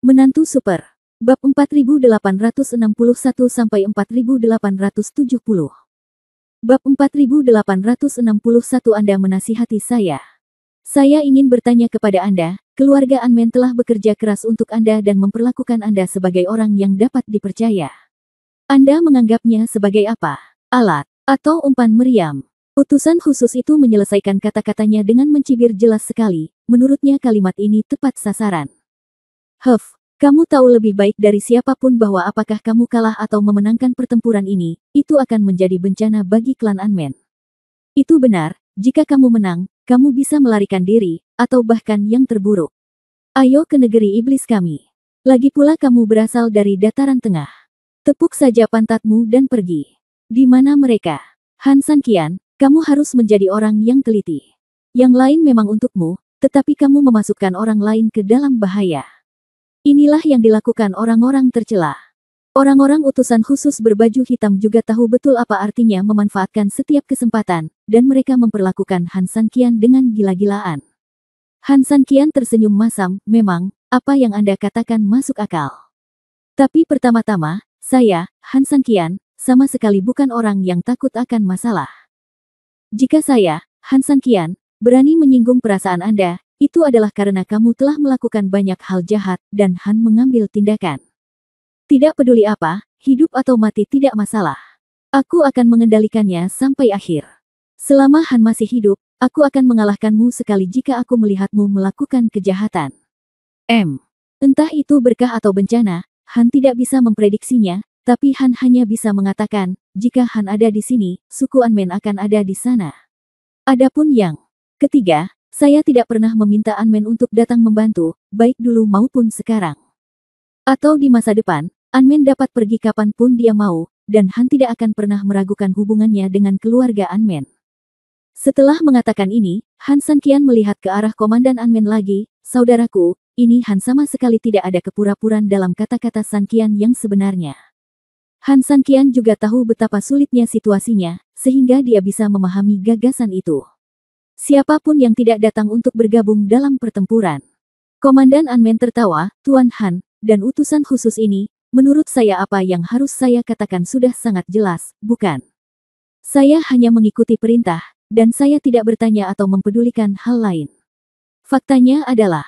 Menantu Super. Bab 4861-4870. Bab 4861 Anda menasihati saya. Saya ingin bertanya kepada Anda, keluarga Anmen telah bekerja keras untuk Anda dan memperlakukan Anda sebagai orang yang dapat dipercaya. Anda menganggapnya sebagai apa? Alat, atau umpan meriam? Utusan khusus itu menyelesaikan kata-katanya dengan mencibir jelas sekali, menurutnya kalimat ini tepat sasaran. Kamu tahu lebih baik dari siapapun bahwa apakah kamu kalah atau memenangkan pertempuran ini, itu akan menjadi bencana bagi klan Anmen. Itu benar, jika kamu menang, kamu bisa melarikan diri, atau bahkan yang terburuk. Ayo ke negeri iblis kami. Lagi pula kamu berasal dari dataran tengah. Tepuk saja pantatmu dan pergi. Di mana mereka? Han Sanqian, kamu harus menjadi orang yang teliti. Yang lain memang untukmu, tetapi kamu memasukkan orang lain ke dalam bahaya. Inilah yang dilakukan orang-orang tercela. Orang-orang utusan khusus berbaju hitam juga tahu betul apa artinya memanfaatkan setiap kesempatan, dan mereka memperlakukan Han Sanqian dengan gila-gilaan. Han Sanqian tersenyum masam, memang, apa yang Anda katakan masuk akal. Tapi pertama-tama, saya, Han Sanqian, sama sekali bukan orang yang takut akan masalah. Jika saya, Han Sanqian, berani menyinggung perasaan Anda, itu adalah karena kamu telah melakukan banyak hal jahat, dan Han mengambil tindakan. Tidak peduli apa, hidup atau mati tidak masalah. Aku akan mengendalikannya sampai akhir. Selama Han masih hidup, aku akan mengalahkanmu sekali jika aku melihatmu melakukan kejahatan. Entah itu berkah atau bencana, Han tidak bisa memprediksinya, tapi Han hanya bisa mengatakan, jika Han ada di sini, suku Anmen akan ada di sana. Adapun yang ketiga, saya tidak pernah meminta Anmen untuk datang membantu, baik dulu maupun sekarang. Atau di masa depan, Anmen dapat pergi kapanpun dia mau, dan Han tidak akan pernah meragukan hubungannya dengan keluarga Anmen. Setelah mengatakan ini, Han Sanqian melihat ke arah komandan Anmen lagi, saudaraku, ini Han sama sekali tidak ada kepura-puraan dalam kata-kata Sanqian yang sebenarnya. Han Sanqian juga tahu betapa sulitnya situasinya, sehingga dia bisa memahami gagasan itu. Siapapun yang tidak datang untuk bergabung dalam pertempuran. Komandan Anmen tertawa, Tuan Han, dan utusan khusus ini, menurut saya apa yang harus saya katakan sudah sangat jelas, bukan? Saya hanya mengikuti perintah, dan saya tidak bertanya atau mempedulikan hal lain. Faktanya adalah,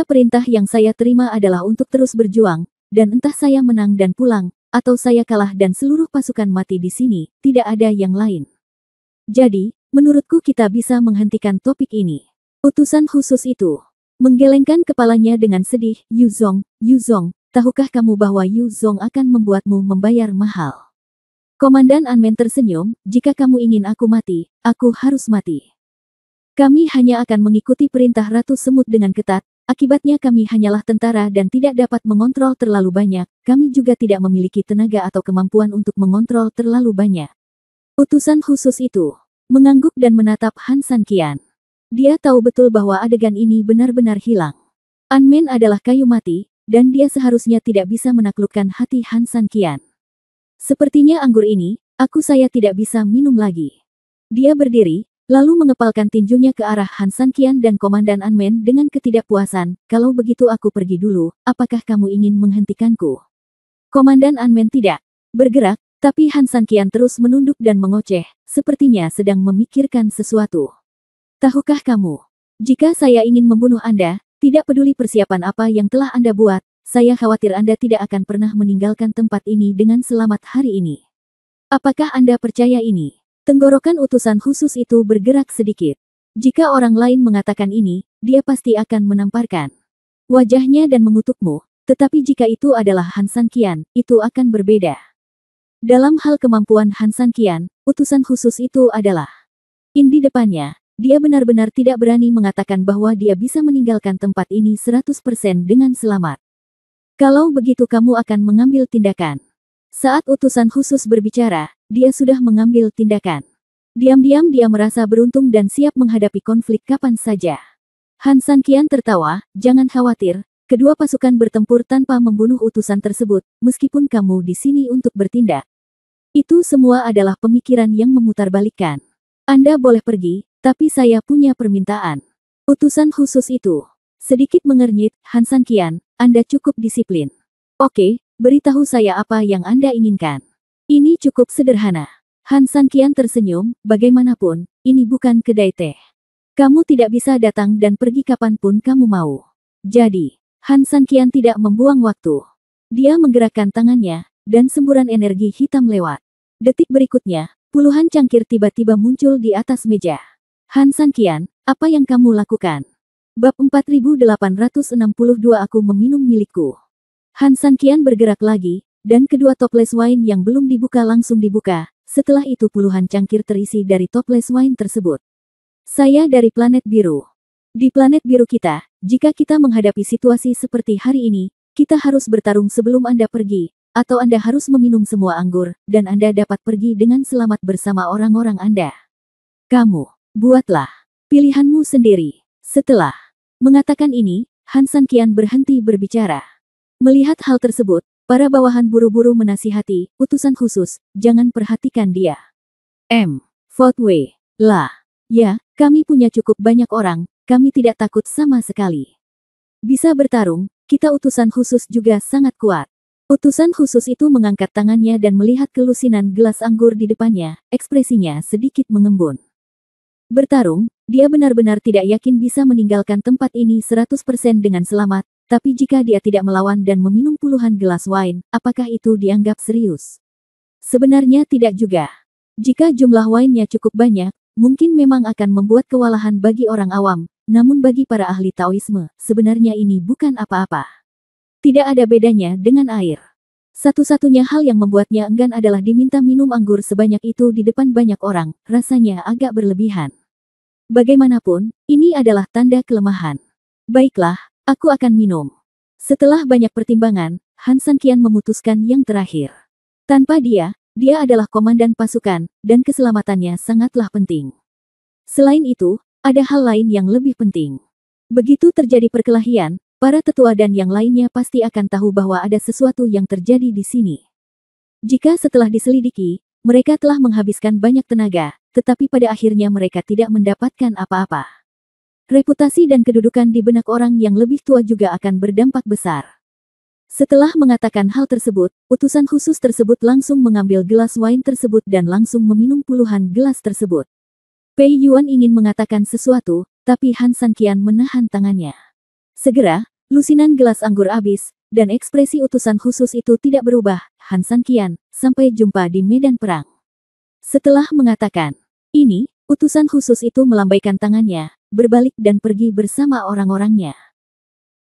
perintah yang saya terima adalah untuk terus berjuang, dan entah saya menang dan pulang, atau saya kalah dan seluruh pasukan mati di sini, tidak ada yang lain. Jadi, menurutku kita bisa menghentikan topik ini. Utusan khusus itu menggelengkan kepalanya dengan sedih. Yu Zong, tahukah kamu bahwa Yu Zong akan membuatmu membayar mahal? Komandan Anmen tersenyum, jika kamu ingin aku mati, aku harus mati. Kami hanya akan mengikuti perintah Ratu Semut dengan ketat, akibatnya kami hanyalah tentara dan tidak dapat mengontrol terlalu banyak, kami juga tidak memiliki tenaga atau kemampuan untuk mengontrol terlalu banyak. Utusan khusus itu mengangguk dan menatap Han Sanqian. Dia tahu betul bahwa adegan ini benar-benar hilang. Anmen adalah kayu mati, dan dia seharusnya tidak bisa menaklukkan hati Han Sanqian. Sepertinya anggur ini, saya tidak bisa minum lagi. Dia berdiri, lalu mengepalkan tinjunya ke arah Han Sanqian dan Komandan Anmen dengan ketidakpuasan, kalau begitu aku pergi dulu, apakah kamu ingin menghentikanku? Komandan Anmen tidak bergerak, tapi Han Sanqian terus menunduk dan mengoceh, sepertinya sedang memikirkan sesuatu. Tahukah kamu, jika saya ingin membunuh Anda, tidak peduli persiapan apa yang telah Anda buat, saya khawatir Anda tidak akan pernah meninggalkan tempat ini dengan selamat hari ini. Apakah Anda percaya ini? Tenggorokan utusan khusus itu bergerak sedikit. Jika orang lain mengatakan ini, dia pasti akan menamparkan wajahnya dan mengutukmu, tetapi jika itu adalah Han Sanqian, itu akan berbeda. Dalam hal kemampuan Han Sanqian, utusan khusus itu adalah di depannya. Dia benar-benar tidak berani mengatakan bahwa dia bisa meninggalkan tempat ini 100% dengan selamat. Kalau begitu kamu akan mengambil tindakan. Saat utusan khusus berbicara, dia sudah mengambil tindakan. Diam-diam dia merasa beruntung dan siap menghadapi konflik kapan saja. Han Sanqian tertawa, jangan khawatir, kedua pasukan bertempur tanpa membunuh utusan tersebut, meskipun kamu di sini untuk bertindak. Itu semua adalah pemikiran yang memutarbalikkan. Anda boleh pergi, tapi saya punya permintaan. Utusan khusus itu sedikit mengernyit, Han Sanqian, Anda cukup disiplin. Oke, beritahu saya apa yang Anda inginkan. Ini cukup sederhana. Han Sanqian tersenyum, bagaimanapun, ini bukan kedai teh. Kamu tidak bisa datang dan pergi kapanpun kamu mau. Jadi, Han Sanqian tidak membuang waktu. Dia menggerakkan tangannya, dan semburan energi hitam lewat. Detik berikutnya, puluhan cangkir tiba-tiba muncul di atas meja. Han Sanqian, apa yang kamu lakukan? Bab 4862 Aku meminum milikku. Han Sanqian bergerak lagi, dan kedua toples wine yang belum dibuka langsung dibuka. Setelah itu puluhan cangkir terisi dari toples wine tersebut. Saya dari planet biru. Di planet biru kita, jika kita menghadapi situasi seperti hari ini, kita harus bertarung sebelum Anda pergi, atau Anda harus meminum semua anggur, dan Anda dapat pergi dengan selamat bersama orang-orang Anda. Kamu, buatlah pilihanmu sendiri. Setelah mengatakan ini, Han Sanqian berhenti berbicara. Melihat hal tersebut, para bawahan buru-buru menasihati, utusan khusus, jangan perhatikan dia. Fourth Way. Lah. Ya, kami punya cukup banyak orang, kami tidak takut sama sekali. Bisa bertarung, kita utusan khusus juga sangat kuat. Utusan khusus itu mengangkat tangannya dan melihat kelusinan gelas anggur di depannya, ekspresinya sedikit mengembun. Bertarung, dia benar-benar tidak yakin bisa meninggalkan tempat ini 100% dengan selamat, tapi jika dia tidak melawan dan meminum puluhan gelas wine, apakah itu dianggap serius? Sebenarnya tidak juga. Jika jumlah wine-nya cukup banyak, mungkin memang akan membuat kewalahan bagi orang awam, namun bagi para ahli Taoisme, sebenarnya ini bukan apa-apa. Tidak ada bedanya dengan air. Satu-satunya hal yang membuatnya enggan adalah diminta minum anggur sebanyak itu di depan banyak orang, rasanya agak berlebihan. Bagaimanapun, ini adalah tanda kelemahan. Baiklah, aku akan minum. Setelah banyak pertimbangan, Han Sanqian memutuskan yang terakhir. Tanpa dia adalah komandan pasukan, dan keselamatannya sangatlah penting. Selain itu, ada hal lain yang lebih penting. Begitu terjadi perkelahian, para tetua dan yang lainnya pasti akan tahu bahwa ada sesuatu yang terjadi di sini. Jika setelah diselidiki, mereka telah menghabiskan banyak tenaga, tetapi pada akhirnya mereka tidak mendapatkan apa-apa. Reputasi dan kedudukan di benak orang yang lebih tua juga akan berdampak besar. Setelah mengatakan hal tersebut, utusan khusus tersebut langsung mengambil gelas wine tersebut dan langsung meminum puluhan gelas tersebut. Pei Yuan ingin mengatakan sesuatu, tapi Han Sanqian menahan tangannya. Segera, lusinan gelas anggur habis, dan ekspresi utusan khusus itu tidak berubah. Han Sanqian, sampai jumpa di medan perang. Setelah mengatakan ini, utusan khusus itu melambaikan tangannya, berbalik dan pergi bersama orang-orangnya.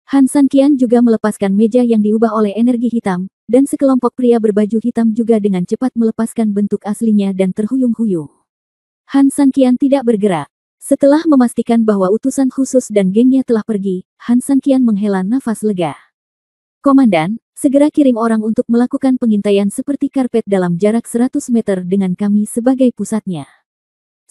Han Sanqian juga melepaskan meja yang diubah oleh energi hitam, dan sekelompok pria berbaju hitam juga dengan cepat melepaskan bentuk aslinya dan terhuyung-huyung. Han Sanqian tidak bergerak. Setelah memastikan bahwa utusan khusus dan gengnya telah pergi, Han Sanqian menghela nafas lega. Komandan, segera kirim orang untuk melakukan pengintaian seperti karpet dalam jarak 100 meter dengan kami sebagai pusatnya.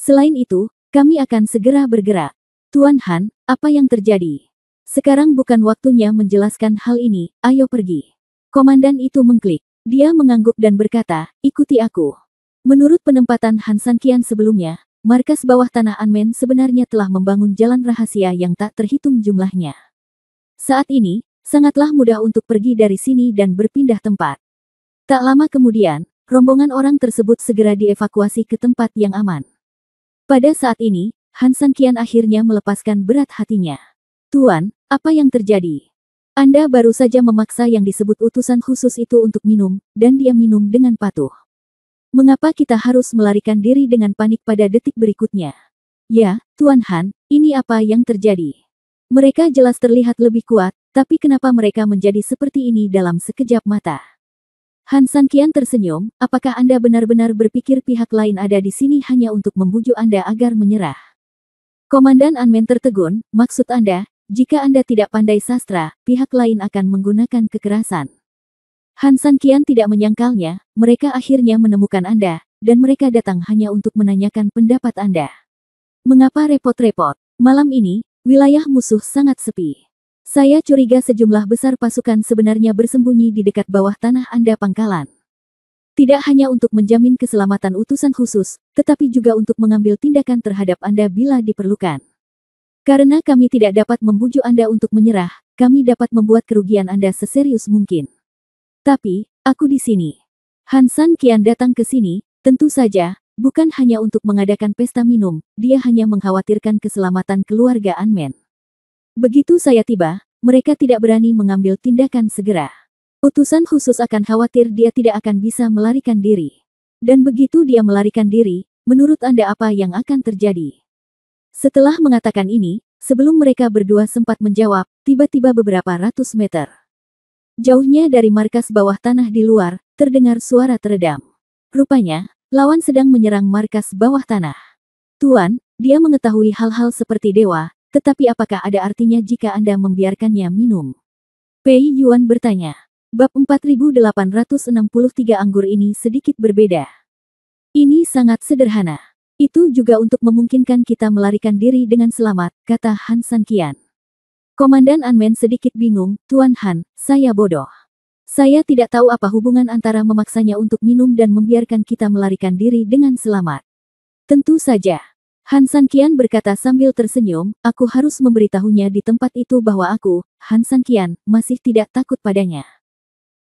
Selain itu, kami akan segera bergerak. Tuan Han, apa yang terjadi? Sekarang bukan waktunya menjelaskan hal ini, ayo pergi. Komandan itu mengklik. Dia mengangguk dan berkata, ikuti aku. Menurut penempatan Han Sanqian sebelumnya, markas bawah tanah Anmen sebenarnya telah membangun jalan rahasia yang tak terhitung jumlahnya. Saat ini, sangatlah mudah untuk pergi dari sini dan berpindah tempat. Tak lama kemudian, rombongan orang tersebut segera dievakuasi ke tempat yang aman. Pada saat ini, Han Sanqian akhirnya melepaskan berat hatinya. Tuan, apa yang terjadi? Anda baru saja memaksa yang disebut utusan khusus itu untuk minum, dan dia minum dengan patuh. Mengapa kita harus melarikan diri dengan panik pada detik berikutnya? Ya, Tuan Han, ini apa yang terjadi? Mereka jelas terlihat lebih kuat, tapi kenapa mereka menjadi seperti ini dalam sekejap mata? Han Sanqian tersenyum, apakah Anda benar-benar berpikir pihak lain ada di sini hanya untuk membujuk Anda agar menyerah? Komandan Anmen tertegun, maksud Anda, jika Anda tidak pandai sastra, pihak lain akan menggunakan kekerasan. Han Sanqian tidak menyangkalnya, mereka akhirnya menemukan Anda, dan mereka datang hanya untuk menanyakan pendapat Anda. Mengapa repot-repot? Malam ini, wilayah musuh sangat sepi. Saya curiga sejumlah besar pasukan sebenarnya bersembunyi di dekat bawah tanah Anda pangkalan. Tidak hanya untuk menjamin keselamatan utusan khusus, tetapi juga untuk mengambil tindakan terhadap Anda bila diperlukan. Karena kami tidak dapat membujuk Anda untuk menyerah, kami dapat membuat kerugian Anda seserius mungkin. Tapi, aku di sini. Han San Qian datang ke sini, tentu saja, bukan hanya untuk mengadakan pesta minum, dia hanya mengkhawatirkan keselamatan keluarga Anmen. Begitu saya tiba, mereka tidak berani mengambil tindakan segera. Utusan khusus akan khawatir dia tidak akan bisa melarikan diri. Dan begitu dia melarikan diri, menurut Anda apa yang akan terjadi? Setelah mengatakan ini, sebelum mereka berdua sempat menjawab, tiba-tiba beberapa ratus meter jauhnya dari markas bawah tanah di luar, terdengar suara teredam. Rupanya, lawan sedang menyerang markas bawah tanah. Tuan, dia mengetahui hal-hal seperti dewa, tetapi apakah ada artinya jika Anda membiarkannya minum? Pei Yuan bertanya. Bab 4863 anggur ini sedikit berbeda. Ini sangat sederhana. Itu juga untuk memungkinkan kita melarikan diri dengan selamat, kata Han San Qian. Komandan Anmen sedikit bingung, Tuan Han, saya bodoh. Saya tidak tahu apa hubungan antara memaksanya untuk minum dan membiarkan kita melarikan diri dengan selamat. Tentu saja. Han San Qian berkata sambil tersenyum, aku harus memberitahunya di tempat itu bahwa aku, Han San Qian, masih tidak takut padanya.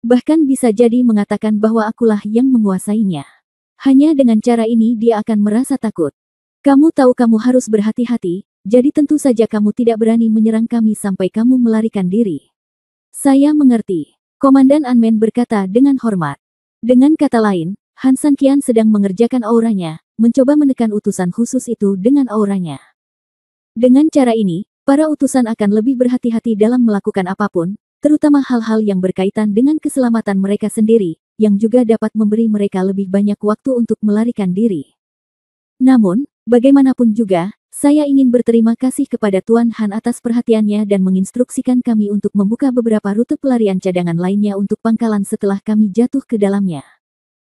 Bahkan bisa jadi mengatakan bahwa akulah yang menguasainya. Hanya dengan cara ini dia akan merasa takut. Kamu tahu kamu harus berhati-hati, jadi tentu saja kamu tidak berani menyerang kami sampai kamu melarikan diri. Saya mengerti. Komandan Anmen berkata dengan hormat. Dengan kata lain, Han San Qian sedang mengerjakan auranya, mencoba menekan utusan khusus itu dengan auranya. Dengan cara ini, para utusan akan lebih berhati-hati dalam melakukan apapun, terutama hal-hal yang berkaitan dengan keselamatan mereka sendiri, yang juga dapat memberi mereka lebih banyak waktu untuk melarikan diri. Namun, bagaimanapun juga, saya ingin berterima kasih kepada Tuan Han atas perhatiannya dan menginstruksikan kami untuk membuka beberapa rute pelarian cadangan lainnya untuk pangkalan setelah kami jatuh ke dalamnya.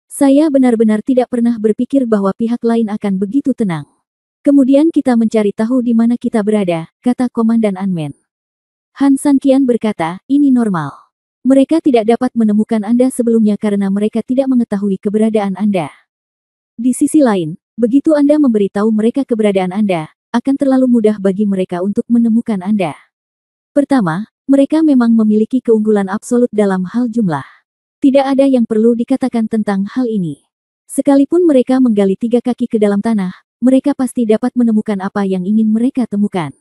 Saya benar-benar tidak pernah berpikir bahwa pihak lain akan begitu tenang. Kemudian kita mencari tahu di mana kita berada, kata Komandan Anmen. Han San Qian berkata, ini normal. Mereka tidak dapat menemukan Anda sebelumnya karena mereka tidak mengetahui keberadaan Anda. Di sisi lain, begitu Anda memberitahu mereka keberadaan Anda, akan terlalu mudah bagi mereka untuk menemukan Anda. Pertama, mereka memang memiliki keunggulan absolut dalam hal jumlah. Tidak ada yang perlu dikatakan tentang hal ini. Sekalipun mereka menggali 3 kaki ke dalam tanah, mereka pasti dapat menemukan apa yang ingin mereka temukan.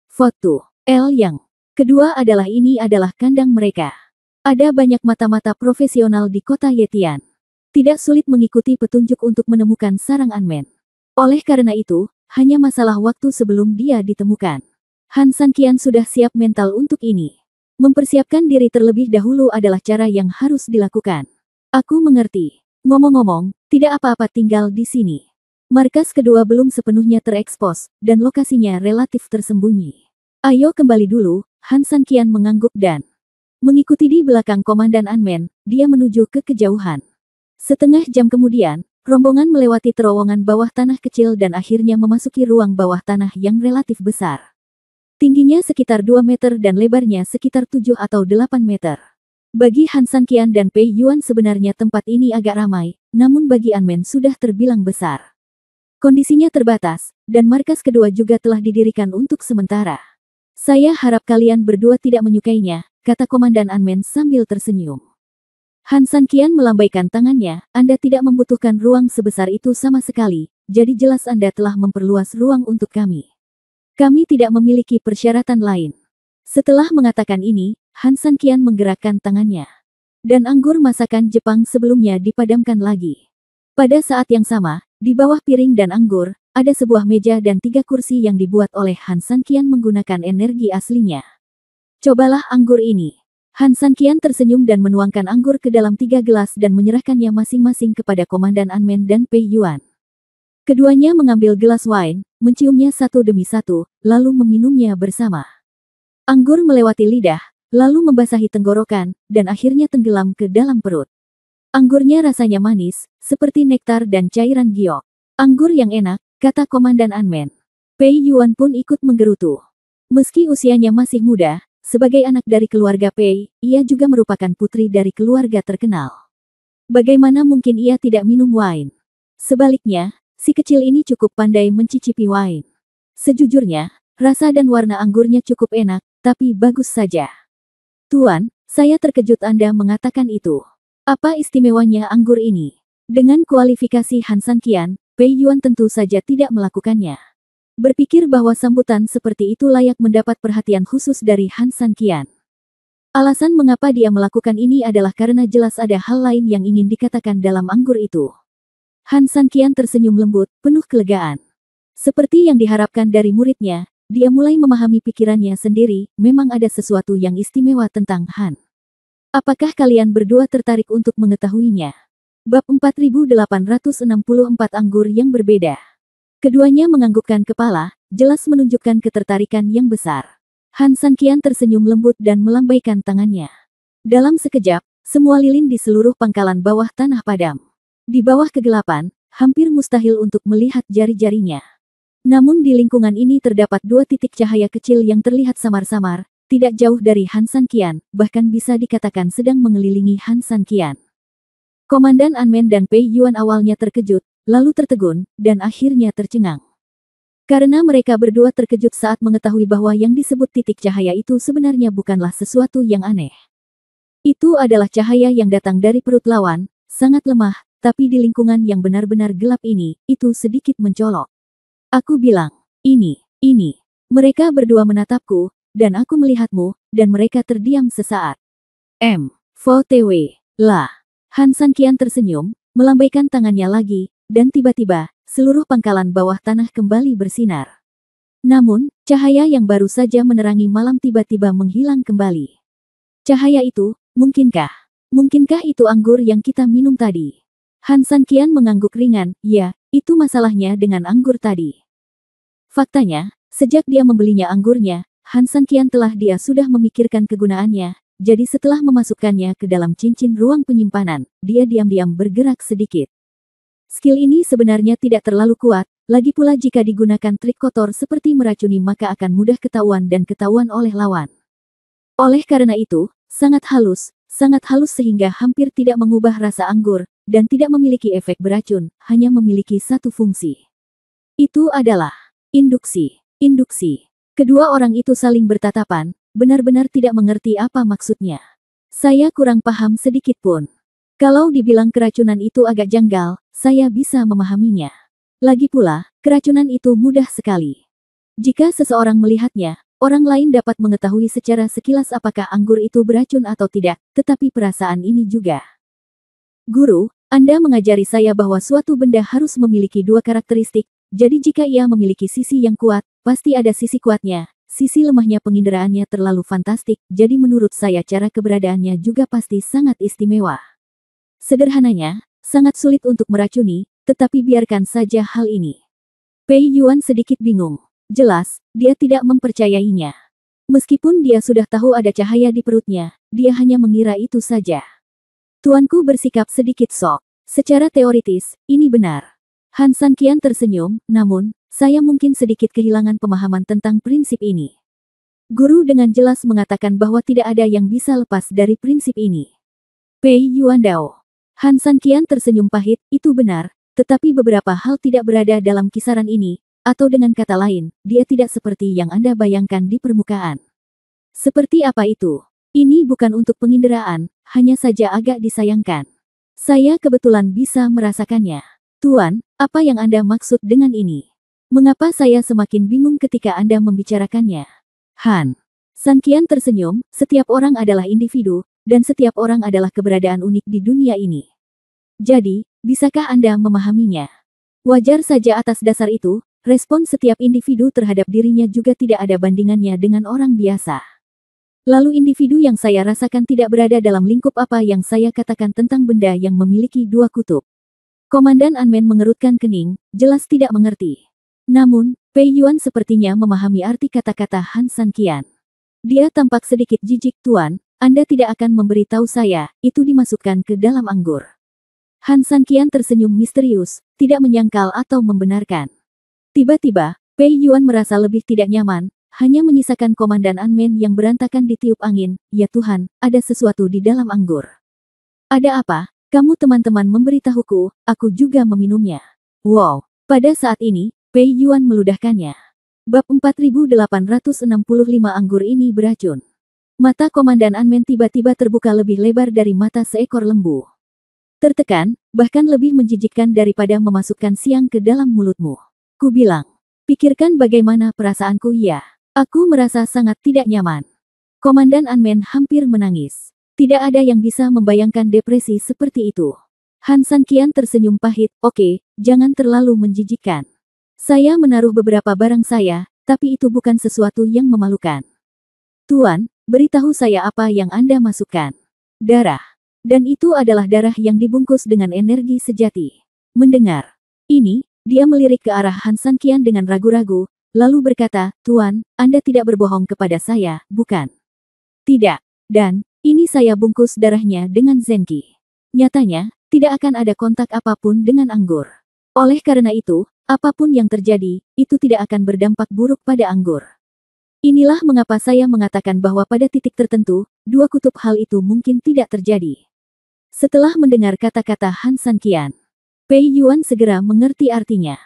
Foto. L yang kedua adalah ini adalah kandang mereka. Ada banyak mata-mata profesional di kota Yetian. Tidak sulit mengikuti petunjuk untuk menemukan sarang Anmen. Oleh karena itu, hanya masalah waktu sebelum dia ditemukan. Han San Qian sudah siap mental untuk ini. Mempersiapkan diri terlebih dahulu adalah cara yang harus dilakukan. Aku mengerti. Ngomong-ngomong, tidak apa-apa tinggal di sini. Markas kedua belum sepenuhnya terekspos, dan lokasinya relatif tersembunyi. Ayo kembali dulu, Han San Qian mengangguk dan mengikuti di belakang Komandan Anmen, dia menuju ke kejauhan. Setengah jam kemudian, rombongan melewati terowongan bawah tanah kecil dan akhirnya memasuki ruang bawah tanah yang relatif besar. Tingginya sekitar 2 meter dan lebarnya sekitar 7 atau 8 meter. Bagi Han San Qian dan Pei Yuan sebenarnya tempat ini agak ramai, namun bagi Anmen sudah terbilang besar. Kondisinya terbatas, dan markas kedua juga telah didirikan untuk sementara. Saya harap kalian berdua tidak menyukainya, kata Komandan Anmen sambil tersenyum. Han San Qian melambaikan tangannya, Anda tidak membutuhkan ruang sebesar itu sama sekali, jadi jelas Anda telah memperluas ruang untuk kami. Kami tidak memiliki persyaratan lain. Setelah mengatakan ini, Han San Qian menggerakkan tangannya. Dan anggur masakan Jepang sebelumnya dipadamkan lagi. Pada saat yang sama, di bawah piring dan anggur, ada sebuah meja dan 3 kursi yang dibuat oleh Han San Qian menggunakan energi aslinya. Cobalah anggur ini. Han San Qian tersenyum dan menuangkan anggur ke dalam 3 gelas dan menyerahkannya masing-masing kepada Komandan Anmen dan Pei Yuan. Keduanya mengambil gelas wine, menciumnya satu demi satu, lalu meminumnya bersama. Anggur melewati lidah, lalu membasahi tenggorokan, dan akhirnya tenggelam ke dalam perut. Anggurnya rasanya manis, seperti nektar dan cairan giok. Anggur yang enak, kata Komandan Anmen. Pei Yuan pun ikut menggerutu. Meski usianya masih muda, sebagai anak dari keluarga Pei, ia juga merupakan putri dari keluarga terkenal. Bagaimana mungkin ia tidak minum wine? Sebaliknya, si kecil ini cukup pandai mencicipi wine. Sejujurnya, rasa dan warna anggurnya cukup enak, tapi bagus saja. Tuan, saya terkejut Anda mengatakan itu. Apa istimewanya anggur ini? Dengan kualifikasi Han Sanqian, Pei Yuan tentu saja tidak melakukannya. Berpikir bahwa sambutan seperti itu layak mendapat perhatian khusus dari Han Sanqian. Alasan mengapa dia melakukan ini adalah karena jelas ada hal lain yang ingin dikatakan dalam anggur itu. Han Sanqian tersenyum lembut, penuh kelegaan. Seperti yang diharapkan dari muridnya, dia mulai memahami pikirannya sendiri, memang ada sesuatu yang istimewa tentang Han. Apakah kalian berdua tertarik untuk mengetahuinya? Bab 4864 Anggur yang berbeda. Keduanya menganggukkan kepala, jelas menunjukkan ketertarikan yang besar. Han Sanqian tersenyum lembut dan melambaikan tangannya. Dalam sekejap, semua lilin di seluruh pangkalan bawah tanah padam. Di bawah kegelapan, hampir mustahil untuk melihat jari-jarinya. Namun di lingkungan ini terdapat dua titik cahaya kecil yang terlihat samar-samar, tidak jauh dari Han Sanqian, bahkan bisa dikatakan sedang mengelilingi Han Sanqian. Komandan Anmen dan Pei Yuan awalnya terkejut, lalu tertegun, dan akhirnya tercengang. Karena mereka berdua terkejut saat mengetahui bahwa yang disebut titik cahaya itu sebenarnya bukanlah sesuatu yang aneh. Itu adalah cahaya yang datang dari perut lawan, sangat lemah, tapi di lingkungan yang benar-benar gelap ini, itu sedikit mencolok. Aku bilang, ini. Mereka berdua menatapku, dan aku melihatmu, dan mereka terdiam sesaat. Lah. Han Sanqian tersenyum, melambaikan tangannya lagi, dan tiba-tiba, seluruh pangkalan bawah tanah kembali bersinar. Namun, cahaya yang baru saja menerangi malam tiba-tiba menghilang kembali. Cahaya itu, mungkinkah itu anggur yang kita minum tadi? Han Sanqian mengangguk ringan, ya, itu masalahnya dengan anggur tadi. Faktanya, sejak dia membelinya anggurnya, Han Sanqian dia sudah memikirkan kegunaannya, jadi setelah memasukkannya ke dalam cincin ruang penyimpanan, dia diam-diam bergerak sedikit. Skill ini sebenarnya tidak terlalu kuat, lagi pula jika digunakan trik kotor seperti meracuni maka akan mudah ketahuan oleh lawan. Oleh karena itu, sangat halus sehingga hampir tidak mengubah rasa anggur, dan tidak memiliki efek beracun, hanya memiliki satu fungsi. Itu adalah induksi. Kedua orang itu saling bertatapan, benar-benar tidak mengerti apa maksudnya. Saya kurang paham sedikit pun. Kalau dibilang keracunan itu agak janggal, saya bisa memahaminya. Lagi pula, keracunan itu mudah sekali. Jika seseorang melihatnya, orang lain dapat mengetahui secara sekilas apakah anggur itu beracun atau tidak, tetapi perasaan ini juga. Guru, Anda mengajari saya bahwa suatu benda harus memiliki dua karakteristik, jadi jika ia memiliki sisi yang kuat, pasti ada sisi kuatnya, sisi lemahnya penginderaannya terlalu fantastik, jadi menurut saya cara keberadaannya juga pasti sangat istimewa. Sederhananya, sangat sulit untuk meracuni, tetapi biarkan saja hal ini. Pei Yuan sedikit bingung. Jelas, dia tidak mempercayainya. Meskipun dia sudah tahu ada cahaya di perutnya, dia hanya mengira itu saja. Tuanku bersikap sedikit sok. Secara teoritis, ini benar. Han Sanqian tersenyum, namun, saya mungkin sedikit kehilangan pemahaman tentang prinsip ini. Guru dengan jelas mengatakan bahwa tidak ada yang bisa lepas dari prinsip ini. Pei Yuan Dao. Han Sanqian tersenyum pahit, itu benar, tetapi beberapa hal tidak berada dalam kisaran ini, atau dengan kata lain, dia tidak seperti yang Anda bayangkan di permukaan. Seperti apa itu? Ini bukan untuk penginderaan, hanya saja agak disayangkan. Saya kebetulan bisa merasakannya. Tuan, apa yang Anda maksud dengan ini? Mengapa saya semakin bingung ketika Anda membicarakannya? Han Sanqian tersenyum, setiap orang adalah individu, dan setiap orang adalah keberadaan unik di dunia ini. Jadi, bisakah Anda memahaminya? Wajar saja atas dasar itu, respon setiap individu terhadap dirinya juga tidak ada bandingannya dengan orang biasa. Lalu individu yang saya rasakan tidak berada dalam lingkup apa yang saya katakan tentang benda yang memiliki dua kutub. Komandan Anmen mengerutkan kening, jelas tidak mengerti. Namun, Pei Yuan sepertinya memahami arti kata-kata Han Sanqian. Dia tampak sedikit jijik, Tuan, Anda tidak akan memberitahu saya, itu dimasukkan ke dalam anggur. Han Sanqian tersenyum misterius, tidak menyangkal atau membenarkan. Tiba-tiba, Pei Yuan merasa lebih tidak nyaman, hanya menyisakan Komandan Anmen yang berantakan ditiup angin, ya Tuhan, ada sesuatu di dalam anggur. Ada apa? Kamu teman-teman memberitahuku, aku juga meminumnya. Wow, pada saat ini, Pei Yuan meludahkannya. Bab 4865 anggur ini beracun. Mata Komandan Anmen tiba-tiba terbuka lebih lebar dari mata seekor lembu. Tertekan, bahkan lebih menjijikkan daripada memasukkan siang ke dalam mulutmu. Ku bilang, pikirkan bagaimana perasaanku ya. Aku merasa sangat tidak nyaman. Komandan Anmen hampir menangis. Tidak ada yang bisa membayangkan depresi seperti itu. Han Sanqian tersenyum pahit, oke, jangan terlalu menjijikkan. Saya menaruh beberapa barang saya, tapi itu bukan sesuatu yang memalukan. Tuan, beritahu saya apa yang Anda masukkan. Darah. Dan itu adalah darah yang dibungkus dengan energi sejati. Mendengar ini, dia melirik ke arah Han Sanqian dengan ragu-ragu, lalu berkata, Tuan, Anda tidak berbohong kepada saya, bukan? Tidak. Dan, ini saya bungkus darahnya dengan Zenki. Nyatanya, tidak akan ada kontak apapun dengan anggur. Oleh karena itu, apapun yang terjadi, itu tidak akan berdampak buruk pada anggur. Inilah mengapa saya mengatakan bahwa pada titik tertentu, dua kutub hal itu mungkin tidak terjadi. Setelah mendengar kata-kata Han Sanqian, Pei Yuan segera mengerti artinya.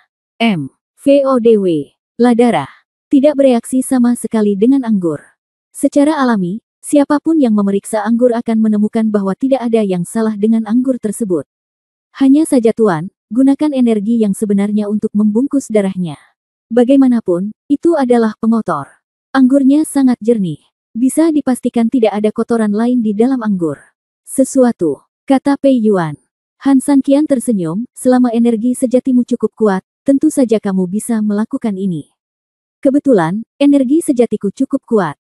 VODW. Darah. Tidak bereaksi sama sekali dengan anggur. Secara alami, siapapun yang memeriksa anggur akan menemukan bahwa tidak ada yang salah dengan anggur tersebut. Hanya saja Tuan, gunakan energi yang sebenarnya untuk membungkus darahnya. Bagaimanapun, itu adalah pengotor. Anggurnya sangat jernih. Bisa dipastikan tidak ada kotoran lain di dalam anggur. Sesuatu, kata Pei Yuan. Han Sanqian tersenyum, selama energi sejatimu cukup kuat, tentu saja kamu bisa melakukan ini. Kebetulan, energi sejatiku cukup kuat.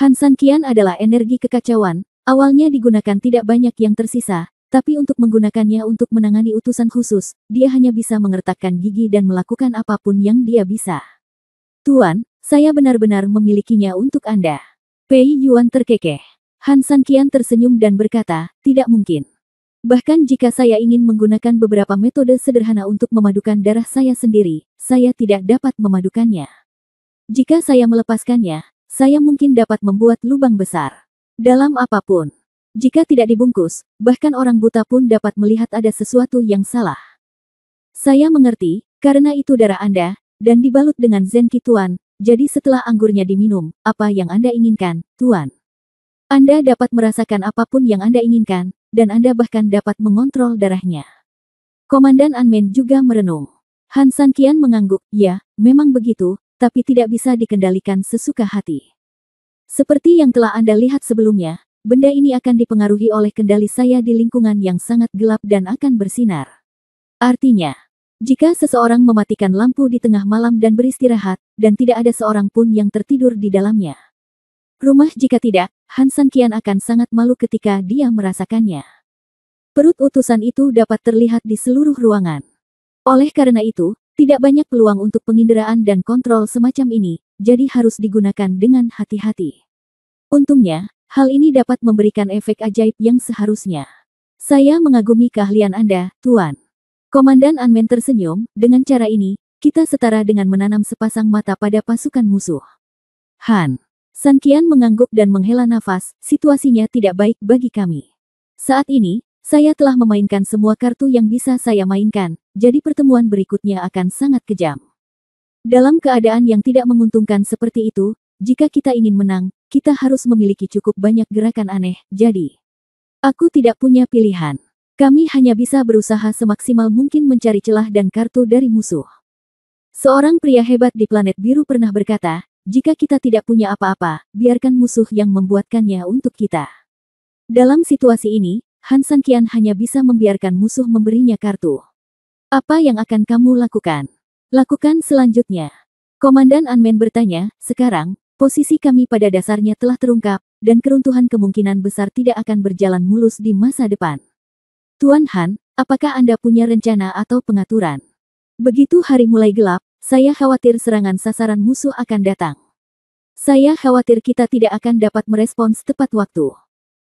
Han Sanqian adalah energi kekacauan, awalnya digunakan tidak banyak yang tersisa, tapi untuk menggunakannya untuk menangani utusan khusus, dia hanya bisa mengertakkan gigi dan melakukan apapun yang dia bisa. Tuan, saya benar-benar memilikinya untuk Anda. Pei Yuan terkekeh. Han Sanqian tersenyum dan berkata, tidak mungkin. Bahkan jika saya ingin menggunakan beberapa metode sederhana untuk memadukan darah saya sendiri, saya tidak dapat memadukannya. Jika saya melepaskannya, saya mungkin dapat membuat lubang besar. Dalam apapun. Jika tidak dibungkus, bahkan orang buta pun dapat melihat ada sesuatu yang salah. Saya mengerti, karena itu darah Anda, dan dibalut dengan Zenki Tuan, jadi setelah anggurnya diminum, apa yang Anda inginkan, Tuan? Anda dapat merasakan apapun yang Anda inginkan, dan Anda bahkan dapat mengontrol darahnya. Komandan Anmen juga merenung. Han Sanqian mengangguk, ya, memang begitu, tapi tidak bisa dikendalikan sesuka hati. Seperti yang telah Anda lihat sebelumnya, benda ini akan dipengaruhi oleh kendali saya di lingkungan yang sangat gelap dan akan bersinar. Artinya, jika seseorang mematikan lampu di tengah malam dan beristirahat, dan tidak ada seorang pun yang tertidur di dalamnya. Rumah jika tidak, Han Sanqian akan sangat malu ketika dia merasakannya. Perut utusan itu dapat terlihat di seluruh ruangan. Oleh karena itu, tidak banyak peluang untuk penginderaan dan kontrol semacam ini, jadi harus digunakan dengan hati-hati. Untungnya, hal ini dapat memberikan efek ajaib yang seharusnya. Saya mengagumi keahlian Anda, Tuan. Komandan Anmen tersenyum, dengan cara ini, kita setara dengan menanam sepasang mata pada pasukan musuh. Han Sanqian mengangguk dan menghela nafas, situasinya tidak baik bagi kami. Saat ini, saya telah memainkan semua kartu yang bisa saya mainkan, jadi pertemuan berikutnya akan sangat kejam. Dalam keadaan yang tidak menguntungkan seperti itu, jika kita ingin menang, kita harus memiliki cukup banyak gerakan aneh, jadi aku tidak punya pilihan. Kami hanya bisa berusaha semaksimal mungkin mencari celah dan kartu dari musuh. Seorang pria hebat di planet biru pernah berkata, jika kita tidak punya apa-apa, biarkan musuh yang membuatkannya untuk kita. Dalam situasi ini, Han Sanqian hanya bisa membiarkan musuh memberinya kartu. Apa yang akan kamu lakukan? Lakukan selanjutnya. Komandan Anmen bertanya, sekarang, posisi kami pada dasarnya telah terungkap, dan keruntuhan kemungkinan besar tidak akan berjalan mulus di masa depan. Tuan Han, apakah Anda punya rencana atau pengaturan? Begitu hari mulai gelap, saya khawatir serangan sasaran musuh akan datang. Saya khawatir kita tidak akan dapat merespons tepat waktu.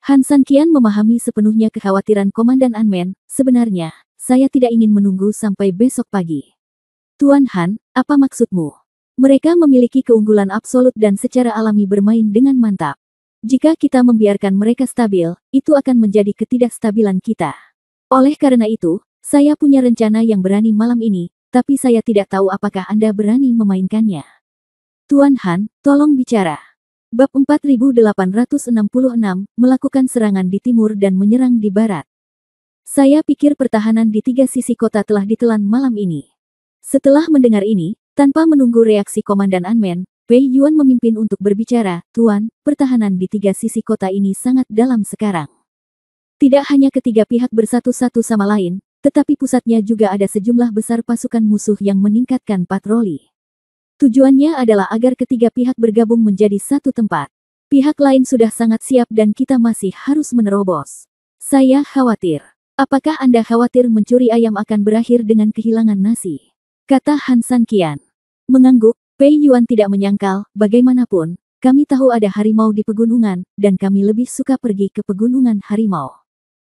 Han Sanqian memahami sepenuhnya kekhawatiran Komandan Anmen, sebenarnya, saya tidak ingin menunggu sampai besok pagi. Tuan Han, apa maksudmu? Mereka memiliki keunggulan absolut dan secara alami bermain dengan mantap. Jika kita membiarkan mereka stabil, itu akan menjadi ketidakstabilan kita. Oleh karena itu, saya punya rencana yang berani malam ini, tapi saya tidak tahu apakah Anda berani memainkannya. Tuan Han, tolong bicara. Bab 4866, melakukan serangan di timur dan menyerang di barat. Saya pikir pertahanan di tiga sisi kota telah ditelan malam ini. Setelah mendengar ini, tanpa menunggu reaksi Komandan Anmen, Pei Yuan memimpin untuk berbicara, Tuan, pertahanan di tiga sisi kota ini sangat dalam sekarang. Tidak hanya ketiga pihak bersatu satu sama lain, tetapi pusatnya juga ada sejumlah besar pasukan musuh yang meningkatkan patroli. Tujuannya adalah agar ketiga pihak bergabung menjadi satu tempat. Pihak lain sudah sangat siap dan kita masih harus menerobos. Saya khawatir. Apakah Anda khawatir mencuri ayam akan berakhir dengan kehilangan nasi? Kata Han Sanqian. Mengangguk, Pei Yuan tidak menyangkal, bagaimanapun, kami tahu ada harimau di pegunungan, dan kami lebih suka pergi ke pegunungan harimau.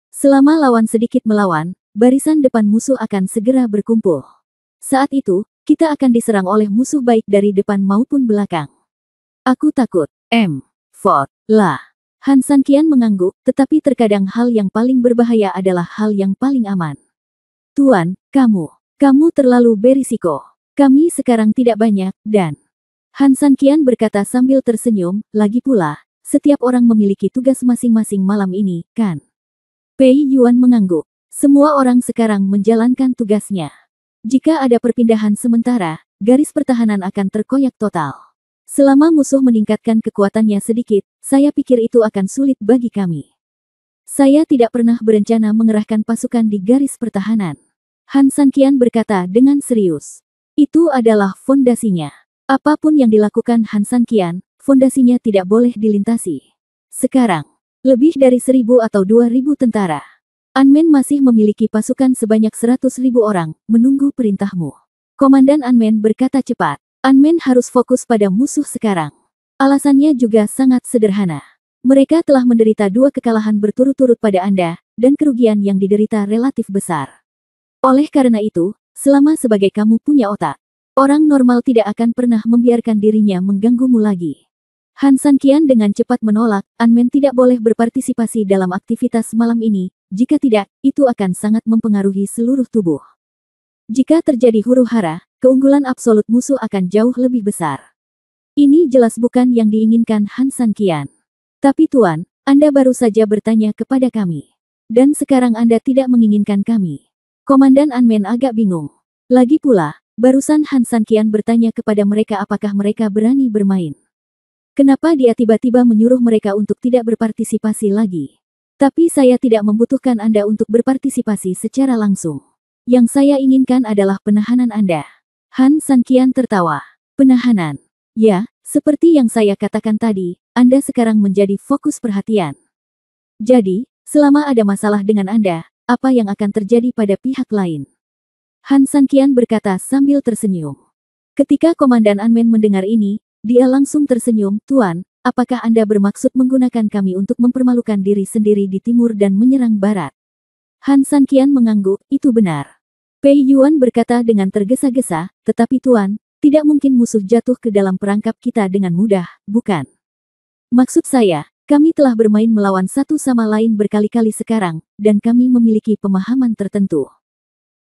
Selama lawan sedikit melawan, barisan depan musuh akan segera berkumpul. Saat itu, kita akan diserang oleh musuh baik dari depan maupun belakang. Aku takut. Fort lah. Han Sanqian mengangguk, tetapi terkadang hal yang paling berbahaya adalah hal yang paling aman. Tuan, kamu terlalu berisiko. Kami sekarang tidak banyak, dan... Han Sanqian berkata sambil tersenyum, lagi pula, setiap orang memiliki tugas masing-masing malam ini, kan? Pei Yuan mengangguk. Semua orang sekarang menjalankan tugasnya. Jika ada perpindahan sementara, garis pertahanan akan terkoyak total. Selama musuh meningkatkan kekuatannya sedikit, saya pikir itu akan sulit bagi kami. Saya tidak pernah berencana mengerahkan pasukan di garis pertahanan. Han Sanqian berkata dengan serius. Itu adalah fondasinya. Apapun yang dilakukan Han Sanqian, fondasinya tidak boleh dilintasi. Sekarang, lebih dari 1.000 atau 2.000 tentara. Anmen masih memiliki pasukan sebanyak 100.000 orang, menunggu perintahmu. Komandan Anmen berkata cepat. Anmen harus fokus pada musuh sekarang. Alasannya juga sangat sederhana. Mereka telah menderita 2 kekalahan berturut-turut pada Anda, dan kerugian yang diderita relatif besar. Oleh karena itu, selama sebagai kamu punya otak, orang normal tidak akan pernah membiarkan dirinya mengganggumu lagi. Han Sanqian dengan cepat menolak, Anmen tidak boleh berpartisipasi dalam aktivitas malam ini, jika tidak, itu akan sangat mempengaruhi seluruh tubuh. Jika terjadi huru-hara, keunggulan absolut musuh akan jauh lebih besar. Ini jelas bukan yang diinginkan Han Sanqian. Tapi Tuan, Anda baru saja bertanya kepada kami. Dan sekarang Anda tidak menginginkan kami. Komandan Anmen agak bingung. Lagi pula, barusan Han Sanqian bertanya kepada mereka apakah mereka berani bermain. Kenapa dia tiba-tiba menyuruh mereka untuk tidak berpartisipasi lagi? Tapi saya tidak membutuhkan Anda untuk berpartisipasi secara langsung. Yang saya inginkan adalah penahanan Anda. Han Sanqian tertawa. Penahanan. Ya, seperti yang saya katakan tadi, Anda sekarang menjadi fokus perhatian. Jadi, selama ada masalah dengan Anda, apa yang akan terjadi pada pihak lain? Han Sanqian berkata sambil tersenyum. Ketika Komandan Anmen mendengar ini, dia langsung tersenyum, Tuan, apakah Anda bermaksud menggunakan kami untuk mempermalukan diri sendiri di timur dan menyerang barat? Han Sanqian mengangguk, itu benar. Pei Yuan berkata dengan tergesa-gesa, tetapi Tuan, tidak mungkin musuh jatuh ke dalam perangkap kita dengan mudah, bukan? Maksud saya, kami telah bermain melawan satu sama lain berkali-kali sekarang, dan kami memiliki pemahaman tertentu.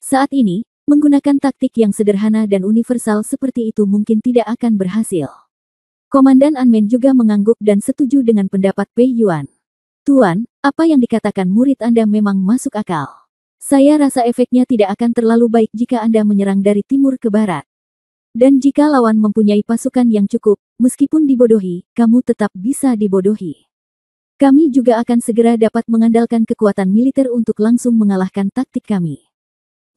Saat ini, menggunakan taktik yang sederhana dan universal seperti itu mungkin tidak akan berhasil. Komandan Anmen juga mengangguk dan setuju dengan pendapat Pei Yuan. Tuan, apa yang dikatakan murid Anda memang masuk akal. Saya rasa efeknya tidak akan terlalu baik jika Anda menyerang dari timur ke barat. Dan jika lawan mempunyai pasukan yang cukup, meskipun dibodohi, kamu tetap bisa dibodohi. Kami juga akan segera dapat mengandalkan kekuatan militer untuk langsung mengalahkan taktik kami.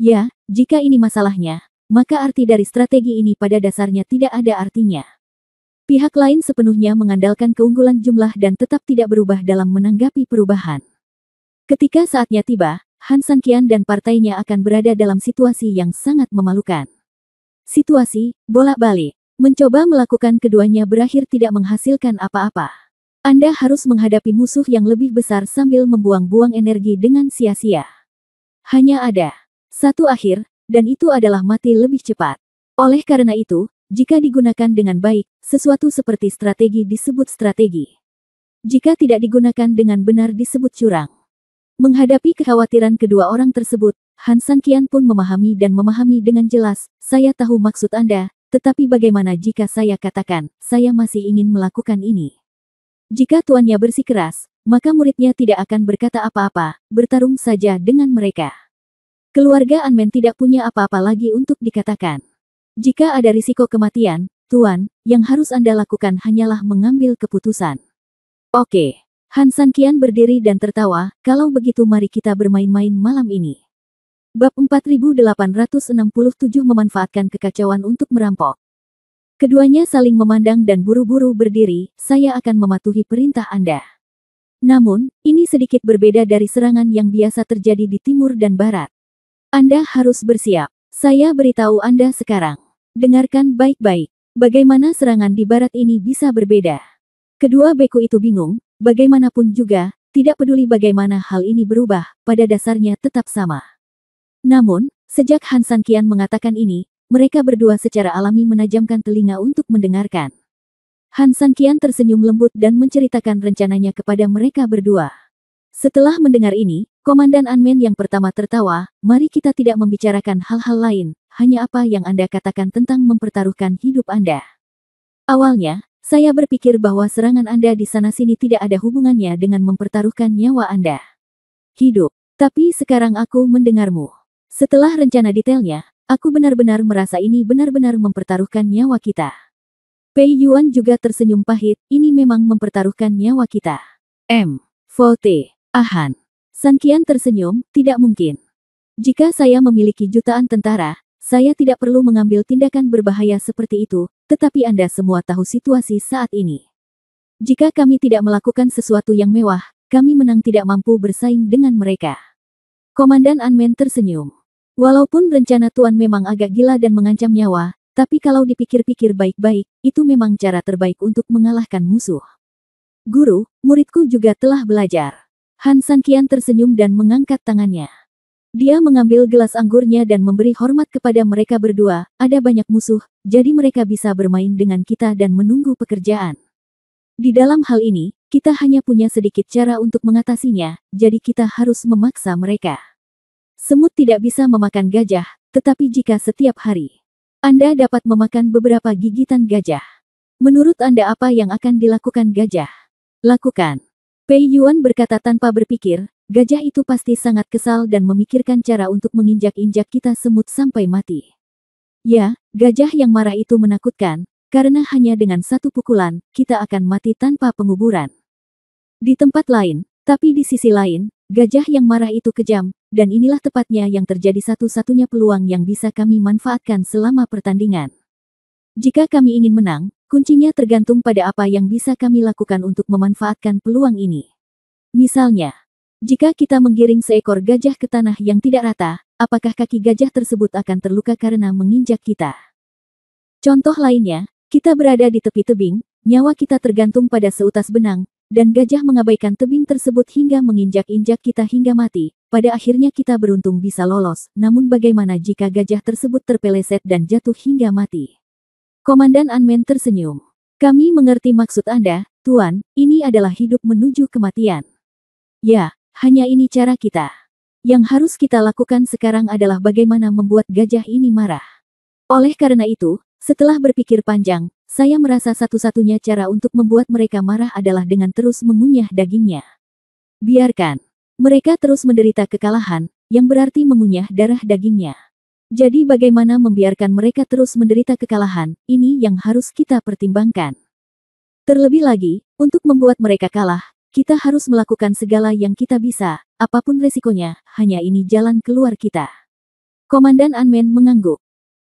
Ya, jika ini masalahnya, maka arti dari strategi ini pada dasarnya tidak ada artinya. Pihak lain sepenuhnya mengandalkan keunggulan jumlah dan tetap tidak berubah dalam menanggapi perubahan. Ketika saatnya tiba, Han Sanqian dan partainya akan berada dalam situasi yang sangat memalukan. Situasi, bolak-balik, mencoba melakukan keduanya berakhir tidak menghasilkan apa-apa. Anda harus menghadapi musuh yang lebih besar sambil membuang-buang energi dengan sia-sia. Hanya ada satu akhir, dan itu adalah mati lebih cepat. Oleh karena itu, jika digunakan dengan baik, sesuatu seperti strategi disebut strategi. Jika tidak digunakan dengan benar disebut curang. Menghadapi kekhawatiran kedua orang tersebut, Han Sanqian pun memahami dengan jelas, saya tahu maksud Anda, tetapi bagaimana jika saya katakan, saya masih ingin melakukan ini? Jika tuannya bersikeras, maka muridnya tidak akan berkata apa-apa, bertarung saja dengan mereka. Keluarga Anmen tidak punya apa-apa lagi untuk dikatakan. Jika ada risiko kematian, Tuan, yang harus Anda lakukan hanyalah mengambil keputusan. Oke. Han Sanqian berdiri dan tertawa, kalau begitu mari kita bermain-main malam ini. Bab 4867 memanfaatkan kekacauan untuk merampok. Keduanya saling memandang dan buru-buru berdiri, saya akan mematuhi perintah Anda. Namun, ini sedikit berbeda dari serangan yang biasa terjadi di timur dan barat. Anda harus bersiap. Saya beritahu Anda sekarang. Dengarkan baik-baik. Bagaimana serangan di barat ini bisa berbeda? Kedua beku itu bingung, bagaimanapun juga, tidak peduli bagaimana hal ini berubah, pada dasarnya tetap sama. Namun, sejak Han Sanqian mengatakan ini, mereka berdua secara alami menajamkan telinga untuk mendengarkan. Han Sanqian tersenyum lembut dan menceritakan rencananya kepada mereka berdua. Setelah mendengar ini, Komandan Anmen yang pertama tertawa, mari kita tidak membicarakan hal-hal lain, hanya apa yang Anda katakan tentang mempertaruhkan hidup Anda. Awalnya, saya berpikir bahwa serangan Anda di sana-sini tidak ada hubungannya dengan mempertaruhkan nyawa Anda. Hidup. Tapi sekarang aku mendengarmu. Setelah rencana detailnya, aku benar-benar merasa ini benar-benar mempertaruhkan nyawa kita. Pei Yuan juga tersenyum pahit, ini memang mempertaruhkan nyawa kita. Vote. Han Sanqian tersenyum, tidak mungkin. Jika saya memiliki jutaan tentara, saya tidak perlu mengambil tindakan berbahaya seperti itu, tetapi Anda semua tahu situasi saat ini. Jika kami tidak melakukan sesuatu yang mewah, kami menang tidak mampu bersaing dengan mereka. Komandan Anmen tersenyum. Walaupun rencana Tuan memang agak gila dan mengancam nyawa, tapi kalau dipikir-pikir baik-baik, itu memang cara terbaik untuk mengalahkan musuh. Guru, muridku juga telah belajar. Han Sanqian tersenyum dan mengangkat tangannya. Dia mengambil gelas anggurnya dan memberi hormat kepada mereka berdua, ada banyak musuh, jadi mereka bisa bermain dengan kita dan menunggu pekerjaan. Di dalam hal ini, kita hanya punya sedikit cara untuk mengatasinya, jadi kita harus memaksa mereka. Semut tidak bisa memakan gajah, tetapi jika setiap hari Anda dapat memakan beberapa gigitan gajah. Menurut Anda apa yang akan dilakukan gajah? Lakukan. Pei Yuan berkata tanpa berpikir, gajah itu pasti sangat kesal dan memikirkan cara untuk menginjak-injak kita semut sampai mati. Ya, gajah yang marah itu menakutkan, karena hanya dengan satu pukulan, kita akan mati tanpa penguburan. Di tempat lain, tapi di sisi lain, gajah yang marah itu kejam, dan inilah tepatnya yang terjadi satu-satunya peluang yang bisa kami manfaatkan selama pertandingan. Jika kami ingin menang, kuncinya tergantung pada apa yang bisa kami lakukan untuk memanfaatkan peluang ini. Misalnya, jika kita menggiring seekor gajah ke tanah yang tidak rata, apakah kaki gajah tersebut akan terluka karena menginjak kita? Contoh lainnya, kita berada di tepi tebing, nyawa kita tergantung pada seutas benang, dan gajah mengabaikan tebing tersebut hingga menginjak-injak kita hingga mati. Pada akhirnya kita beruntung bisa lolos, namun bagaimana jika gajah tersebut terpeleset dan jatuh hingga mati? Komandan Anmen tersenyum. Kami mengerti maksud Anda, Tuan, ini adalah hidup menuju kematian. Ya, hanya ini cara kita. Yang harus kita lakukan sekarang adalah bagaimana membuat gajah ini marah. Oleh karena itu, setelah berpikir panjang, saya merasa satu-satunya cara untuk membuat mereka marah adalah dengan terus mengunyah dagingnya. Biarkan mereka terus menderita kekalahan, yang berarti mengunyah darah dagingnya. Jadi bagaimana membiarkan mereka terus menderita kekalahan, ini yang harus kita pertimbangkan. Terlebih lagi, untuk membuat mereka kalah, kita harus melakukan segala yang kita bisa, apapun resikonya, hanya ini jalan keluar kita. Komandan Anmen mengangguk.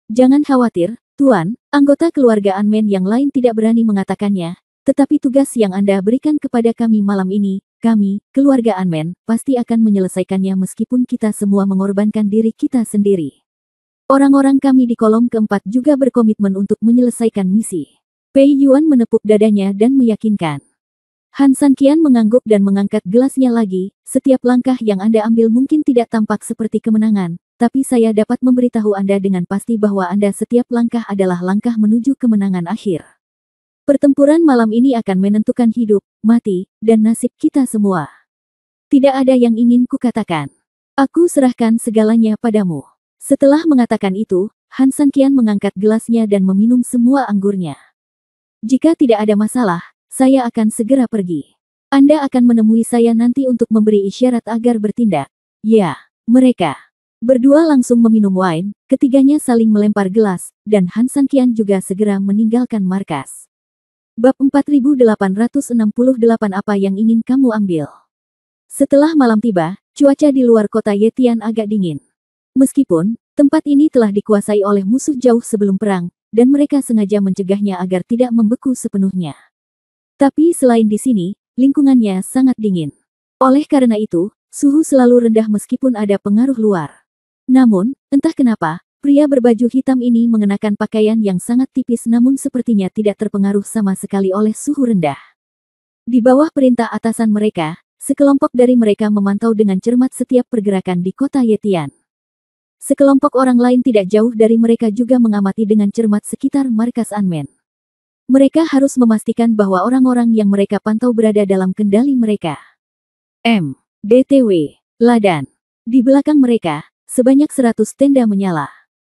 Jangan khawatir, Tuan, anggota keluarga Anmen yang lain tidak berani mengatakannya, tetapi tugas yang Anda berikan kepada kami malam ini, kami, keluarga Anmen, pasti akan menyelesaikannya meskipun kita semua mengorbankan diri kita sendiri. Orang-orang kami di kolom keempat juga berkomitmen untuk menyelesaikan misi. Pei Yuan menepuk dadanya dan meyakinkan. Han Sanqian mengangguk dan mengangkat gelasnya lagi, setiap langkah yang Anda ambil mungkin tidak tampak seperti kemenangan, tapi saya dapat memberitahu Anda dengan pasti bahwa Anda setiap langkah adalah langkah menuju kemenangan akhir. Pertempuran malam ini akan menentukan hidup, mati, dan nasib kita semua. Tidak ada yang ingin kukatakan. Aku serahkan segalanya padamu. Setelah mengatakan itu, Han Sanqian mengangkat gelasnya dan meminum semua anggurnya. Jika tidak ada masalah, saya akan segera pergi. Anda akan menemui saya nanti untuk memberi isyarat agar bertindak. Ya, mereka berdua langsung meminum wine, ketiganya saling melempar gelas, dan Han Sanqian juga segera meninggalkan markas. Bab 4868 apa yang ingin kamu ambil? Setelah malam tiba, cuaca di luar kota Yetian agak dingin. Meskipun tempat ini telah dikuasai oleh musuh jauh sebelum perang, dan mereka sengaja mencegahnya agar tidak membeku sepenuhnya. Tapi selain di sini, lingkungannya sangat dingin. Oleh karena itu, suhu selalu rendah meskipun ada pengaruh luar. Namun, entah kenapa, pria berbaju hitam ini mengenakan pakaian yang sangat tipis namun sepertinya tidak terpengaruh sama sekali oleh suhu rendah. Di bawah perintah atasan mereka, sekelompok dari mereka memantau dengan cermat setiap pergerakan di kota Yetian. Sekelompok orang lain tidak jauh dari mereka juga mengamati dengan cermat sekitar markas Anmen. Mereka harus memastikan bahwa orang-orang yang mereka pantau berada dalam kendali mereka. BTW, Ladan. Di belakang mereka, sebanyak 100 tenda menyala.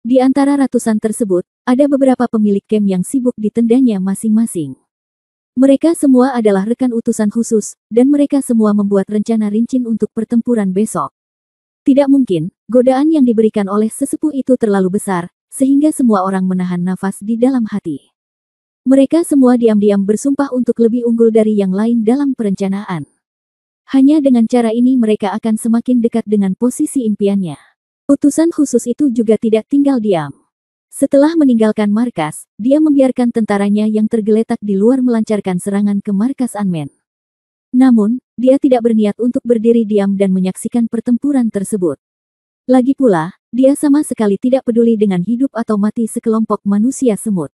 Di antara ratusan tersebut, ada beberapa pemilik camp yang sibuk di tendanya masing-masing. Mereka semua adalah rekan utusan khusus, dan mereka semua membuat rencana rinci untuk pertempuran besok. Tidak mungkin, godaan yang diberikan oleh sesepuh itu terlalu besar, sehingga semua orang menahan nafas di dalam hati. Mereka semua diam-diam bersumpah untuk lebih unggul dari yang lain dalam perencanaan. Hanya dengan cara ini mereka akan semakin dekat dengan posisi impiannya. Utusan khusus itu juga tidak tinggal diam. Setelah meninggalkan markas, dia membiarkan tentaranya yang tergeletak di luar melancarkan serangan ke markas Anmen. Namun, dia tidak berniat untuk berdiri diam dan menyaksikan pertempuran tersebut. Lagi pula, dia sama sekali tidak peduli dengan hidup atau mati sekelompok manusia semut.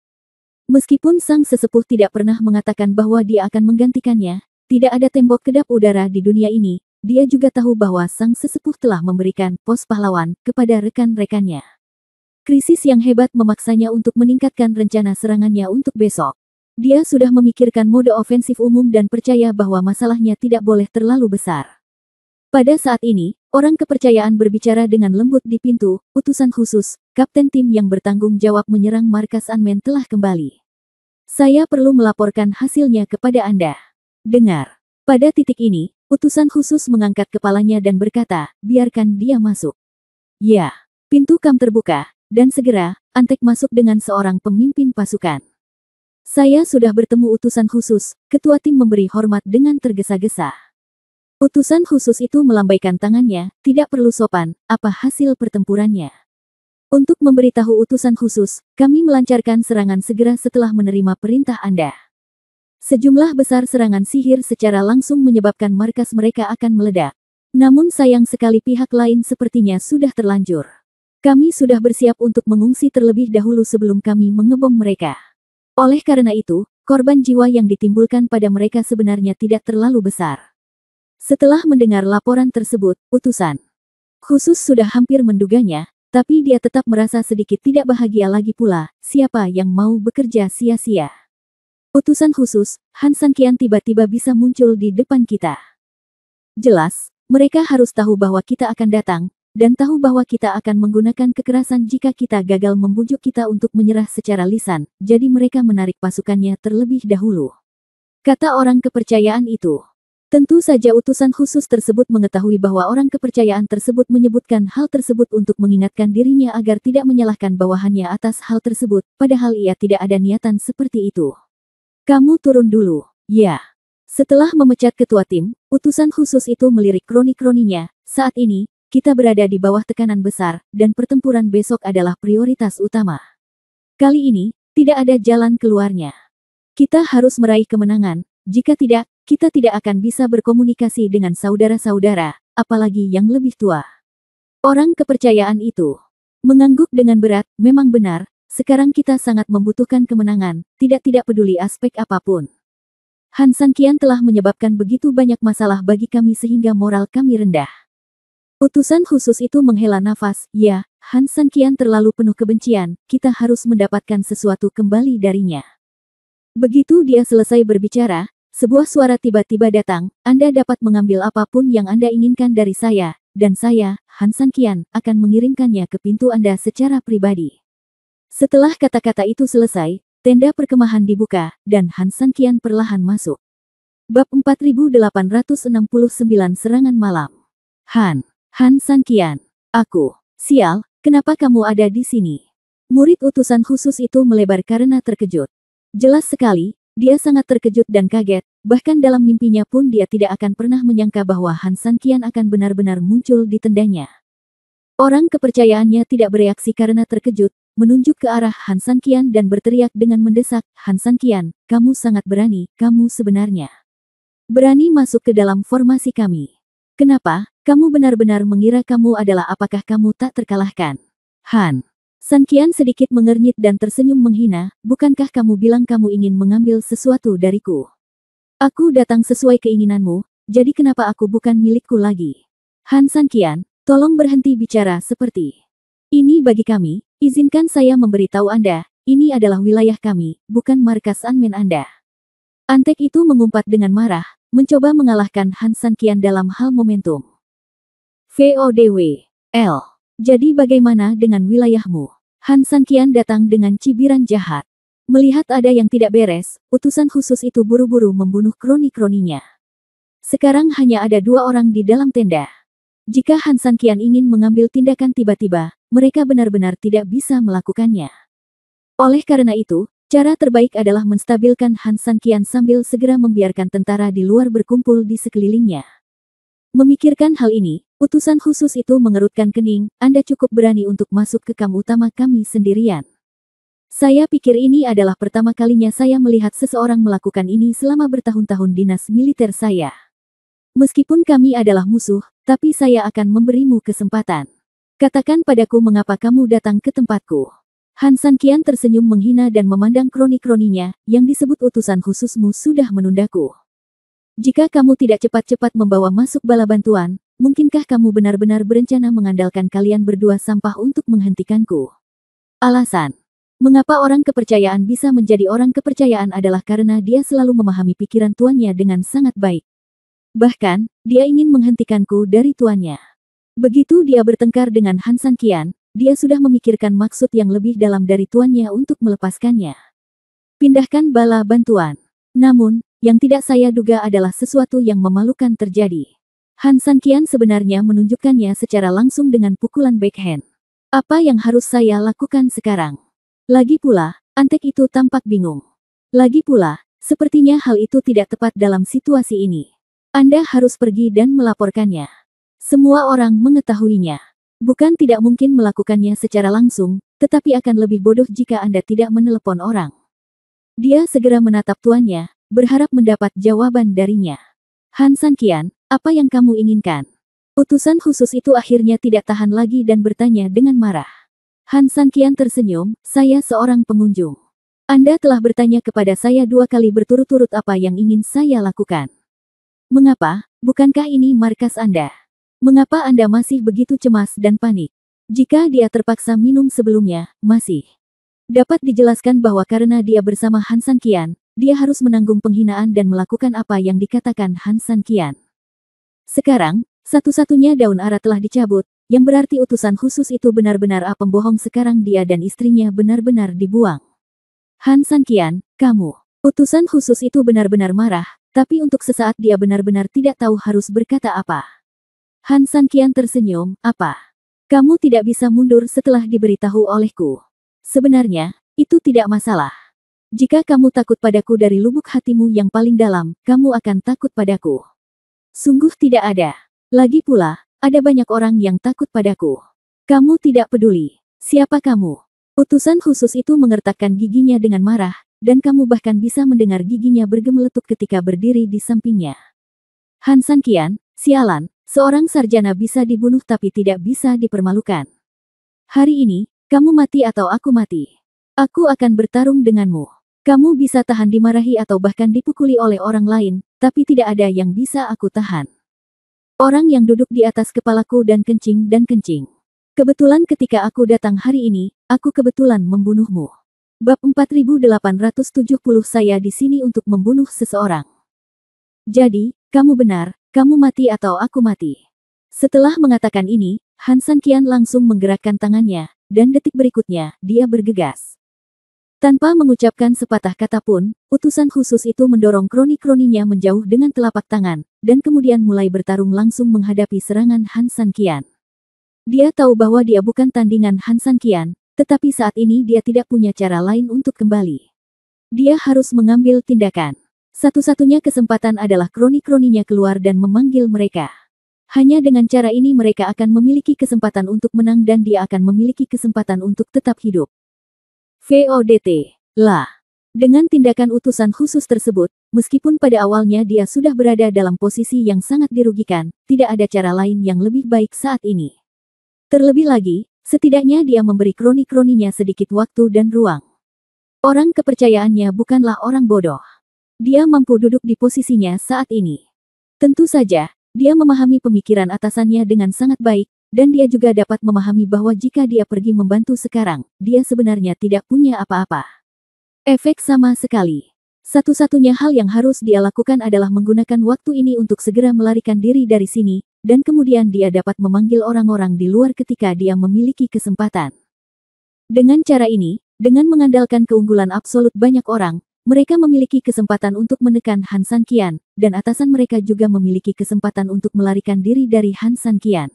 Meskipun sang sesepuh tidak pernah mengatakan bahwa dia akan menggantikannya, tidak ada tembok kedap udara di dunia ini, dia juga tahu bahwa sang sesepuh telah memberikan pos pahlawan kepada rekan-rekannya. Krisis yang hebat memaksanya untuk meningkatkan rencana serangannya untuk besok. Dia sudah memikirkan mode ofensif umum dan percaya bahwa masalahnya tidak boleh terlalu besar. Pada saat ini, orang kepercayaan berbicara dengan lembut di pintu. Utusan khusus, kapten tim yang bertanggung jawab menyerang markas Anmen telah kembali. Saya perlu melaporkan hasilnya kepada Anda. Dengar. Pada titik ini, utusan khusus mengangkat kepalanya dan berkata, biarkan dia masuk. Ya, pintu kamp terbuka, dan segera, Antek masuk dengan seorang pemimpin pasukan. Saya sudah bertemu utusan khusus, ketua tim memberi hormat dengan tergesa-gesa. Utusan khusus itu melambaikan tangannya, tidak perlu sopan, apa hasil pertempurannya. Untuk memberitahu utusan khusus, kami melancarkan serangan segera setelah menerima perintah Anda. Sejumlah besar serangan sihir secara langsung menyebabkan markas mereka akan meledak. Namun sayang sekali pihak lain sepertinya sudah terlanjur. Kami sudah bersiap untuk mengungsi terlebih dahulu sebelum kami mengebom mereka. Oleh karena itu, korban jiwa yang ditimbulkan pada mereka sebenarnya tidak terlalu besar. Setelah mendengar laporan tersebut, utusan khusus sudah hampir menduganya, tapi dia tetap merasa sedikit tidak bahagia lagi pula. Siapa yang mau bekerja sia-sia? Utusan khusus, Han Sanqian tiba-tiba bisa muncul di depan kita. Jelas, mereka harus tahu bahwa kita akan datang, dan tahu bahwa kita akan menggunakan kekerasan jika kita gagal membujuk kita untuk menyerah secara lisan, jadi mereka menarik pasukannya terlebih dahulu. Kata orang kepercayaan itu. Tentu saja utusan khusus tersebut mengetahui bahwa orang kepercayaan tersebut menyebutkan hal tersebut untuk mengingatkan dirinya agar tidak menyalahkan bawahannya atas hal tersebut, padahal ia tidak ada niatan seperti itu. Kamu turun dulu, ya. Setelah memecat ketua tim, utusan khusus itu melirik kroni-kroninya. Saat ini, kita berada di bawah tekanan besar, dan pertempuran besok adalah prioritas utama. Kali ini, tidak ada jalan keluarnya. Kita harus meraih kemenangan, jika tidak, kita tidak akan bisa berkomunikasi dengan saudara-saudara, apalagi yang lebih tua. Orang kepercayaan itu mengangguk dengan berat, memang benar, sekarang kita sangat membutuhkan kemenangan, tidak peduli aspek apapun. Han Sanqian telah menyebabkan begitu banyak masalah bagi kami sehingga moral kami rendah. Utusan khusus itu menghela nafas, ya, Han Sanqian terlalu penuh kebencian, kita harus mendapatkan sesuatu kembali darinya. Begitu dia selesai berbicara, sebuah suara tiba-tiba datang, Anda dapat mengambil apapun yang Anda inginkan dari saya, dan saya, Han Sanqian, akan mengirimkannya ke pintu Anda secara pribadi. Setelah kata-kata itu selesai, tenda perkemahan dibuka, dan Han Sanqian perlahan masuk. Bab 4869 Serangan Malam. Han Sanqian. Aku. Sial, kenapa kamu ada di sini? Murid utusan khusus itu melebar karena terkejut. Jelas sekali, dia sangat terkejut dan kaget, bahkan dalam mimpinya pun dia tidak akan pernah menyangka bahwa Han Sanqian akan benar-benar muncul di tendanya. Orang kepercayaannya tidak bereaksi karena terkejut, menunjuk ke arah Han Sanqian dan berteriak dengan mendesak, Han Sanqian, kamu sangat berani, kamu sebenarnya berani masuk ke dalam formasi kami. Kenapa, kamu benar-benar mengira kamu adalah apakah kamu tak terkalahkan? Han Sanqian sedikit mengernyit dan tersenyum menghina, bukankah kamu bilang kamu ingin mengambil sesuatu dariku? Aku datang sesuai keinginanmu, jadi kenapa aku bukan milikku lagi? Han Sanqian, tolong berhenti bicara seperti ini bagi kami, izinkan saya memberitahu Anda, ini adalah wilayah kami, bukan markas Anmen Anda. Antek itu mengumpat dengan marah, mencoba mengalahkan Han Sanqian dalam hal momentum. VODW. L. Jadi bagaimana dengan wilayahmu? Han Sanqian datang dengan cibiran jahat. Melihat ada yang tidak beres, utusan khusus itu buru-buru membunuh kroni-kroninya. Sekarang hanya ada 2 orang di dalam tenda. Jika Han Sanqian ingin mengambil tindakan tiba-tiba, mereka benar-benar tidak bisa melakukannya. Oleh karena itu, cara terbaik adalah menstabilkan Han Sanqian sambil segera membiarkan tentara di luar berkumpul di sekelilingnya. Memikirkan hal ini, utusan khusus itu mengerutkan kening, Anda cukup berani untuk masuk ke kamp utama kami sendirian. Saya pikir ini adalah pertama kalinya saya melihat seseorang melakukan ini selama bertahun-tahun dinas militer saya. Meskipun kami adalah musuh, tapi saya akan memberimu kesempatan. Katakan padaku mengapa kamu datang ke tempatku. Han Sanqian tersenyum menghina dan memandang kroni-kroninya, yang disebut utusan khususmu sudah menundaku. Jika kamu tidak cepat-cepat membawa masuk bala bantuan, mungkinkah kamu benar-benar berencana mengandalkan kalian berdua sampah untuk menghentikanku? Alasan mengapa orang kepercayaan bisa menjadi orang kepercayaan adalah karena dia selalu memahami pikiran tuannya dengan sangat baik. Bahkan, dia ingin menghentikanku dari tuannya. Begitu dia bertengkar dengan Han Sanqian, dia sudah memikirkan maksud yang lebih dalam dari tuannya untuk melepaskannya. Pindahkan bala bantuan. Namun, yang tidak saya duga adalah sesuatu yang memalukan terjadi. Han Sanqian sebenarnya menunjukkannya secara langsung dengan pukulan backhand. Apa yang harus saya lakukan sekarang? Lagi pula, Antek itu tampak bingung. Lagi pula, sepertinya hal itu tidak tepat dalam situasi ini. Anda harus pergi dan melaporkannya. Semua orang mengetahuinya. Bukan tidak mungkin melakukannya secara langsung, tetapi akan lebih bodoh jika Anda tidak menelepon orang. Dia segera menatap tuannya, berharap mendapat jawaban darinya. Han Sanqian, apa yang kamu inginkan? Utusan khusus itu akhirnya tidak tahan lagi dan bertanya dengan marah. Han Sanqian tersenyum, saya seorang pengunjung. Anda telah bertanya kepada saya 2 kali berturut-turut apa yang ingin saya lakukan. Mengapa? Bukankah ini markas Anda? Mengapa Anda masih begitu cemas dan panik? Jika dia terpaksa minum sebelumnya, masih dapat dijelaskan bahwa karena dia bersama Han Sanqian, dia harus menanggung penghinaan dan melakukan apa yang dikatakan Han Sanqian. Sekarang, satu-satunya daun ara telah dicabut, yang berarti utusan khusus itu benar-benar pembohong. Sekarang dia dan istrinya benar-benar dibuang. Han Sanqian, kamu. Utusan khusus itu benar-benar marah, tapi untuk sesaat dia benar-benar tidak tahu harus berkata apa. Han Sanqian tersenyum, apa? Kamu tidak bisa mundur setelah diberitahu olehku. Sebenarnya, itu tidak masalah. Jika kamu takut padaku dari lubuk hatimu yang paling dalam, kamu akan takut padaku. Sungguh tidak ada. Lagi pula, ada banyak orang yang takut padaku. Kamu tidak peduli. Siapa kamu? Utusan khusus itu mengertakkan giginya dengan marah, dan kamu bahkan bisa mendengar giginya bergemeletuk ketika berdiri di sampingnya. Han Sanqian, sialan, seorang sarjana bisa dibunuh tapi tidak bisa dipermalukan. Hari ini, kamu mati atau aku mati. Aku akan bertarung denganmu. Kamu bisa tahan dimarahi atau bahkan dipukuli oleh orang lain, tapi tidak ada yang bisa aku tahan. Orang yang duduk di atas kepalaku dan kencing. Kebetulan ketika aku datang hari ini, aku kebetulan membunuhmu. Bab 4870 Saya di sini untuk membunuh seseorang. Jadi, kamu benar, kamu mati atau aku mati. Setelah mengatakan ini, Han Sanqian langsung menggerakkan tangannya, dan detik berikutnya, dia bergegas. Tanpa mengucapkan sepatah kata pun, utusan khusus itu mendorong kroni-kroninya menjauh dengan telapak tangan, dan kemudian mulai bertarung langsung menghadapi serangan Han Sanqian. Dia tahu bahwa dia bukan tandingan Han Sanqian, tetapi saat ini dia tidak punya cara lain untuk kembali. Dia harus mengambil tindakan. Satu-satunya kesempatan adalah kroni-kroninya keluar dan memanggil mereka. Hanya dengan cara ini mereka akan memiliki kesempatan untuk menang dan dia akan memiliki kesempatan untuk tetap hidup. VODT. Lah. Dengan tindakan utusan khusus tersebut, meskipun pada awalnya dia sudah berada dalam posisi yang sangat dirugikan, tidak ada cara lain yang lebih baik saat ini. Terlebih lagi, setidaknya dia memberi kroni-kroninya sedikit waktu dan ruang. Orang kepercayaannya bukanlah orang bodoh. Dia mampu duduk di posisinya saat ini. Tentu saja, dia memahami pemikiran atasannya dengan sangat baik, dan dia juga dapat memahami bahwa jika dia pergi membantu sekarang, dia sebenarnya tidak punya apa-apa. Efek sama sekali. Satu-satunya hal yang harus dia lakukan adalah menggunakan waktu ini untuk segera melarikan diri dari sini, dan kemudian dia dapat memanggil orang-orang di luar ketika dia memiliki kesempatan. Dengan cara ini, dengan mengandalkan keunggulan absolut banyak orang, mereka memiliki kesempatan untuk menekan Han Sanqian, dan atasan mereka juga memiliki kesempatan untuk melarikan diri dari Han Sanqian.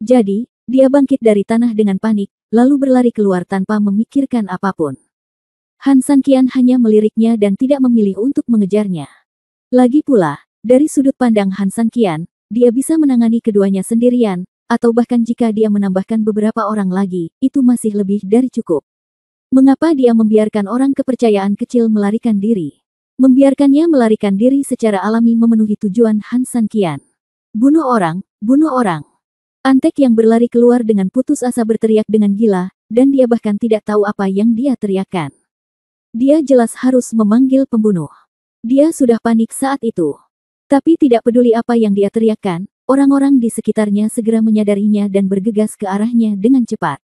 Jadi, dia bangkit dari tanah dengan panik, lalu berlari keluar tanpa memikirkan apapun. Han Sanqian hanya meliriknya dan tidak memilih untuk mengejarnya. Lagi pula, dari sudut pandang Han Sanqian, dia bisa menangani keduanya sendirian, atau bahkan jika dia menambahkan beberapa orang lagi, itu masih lebih dari cukup. Mengapa dia membiarkan orang kepercayaan kecil melarikan diri? Membiarkannya melarikan diri secara alami memenuhi tujuan Han Sanqian. Bunuh orang, bunuh orang. Antek yang berlari keluar dengan putus asa berteriak dengan gila, dan dia bahkan tidak tahu apa yang dia teriakkan. Dia jelas harus memanggil pembunuh. Dia sudah panik saat itu. Tapi tidak peduli apa yang dia teriakkan, orang-orang di sekitarnya segera menyadarinya dan bergegas ke arahnya dengan cepat.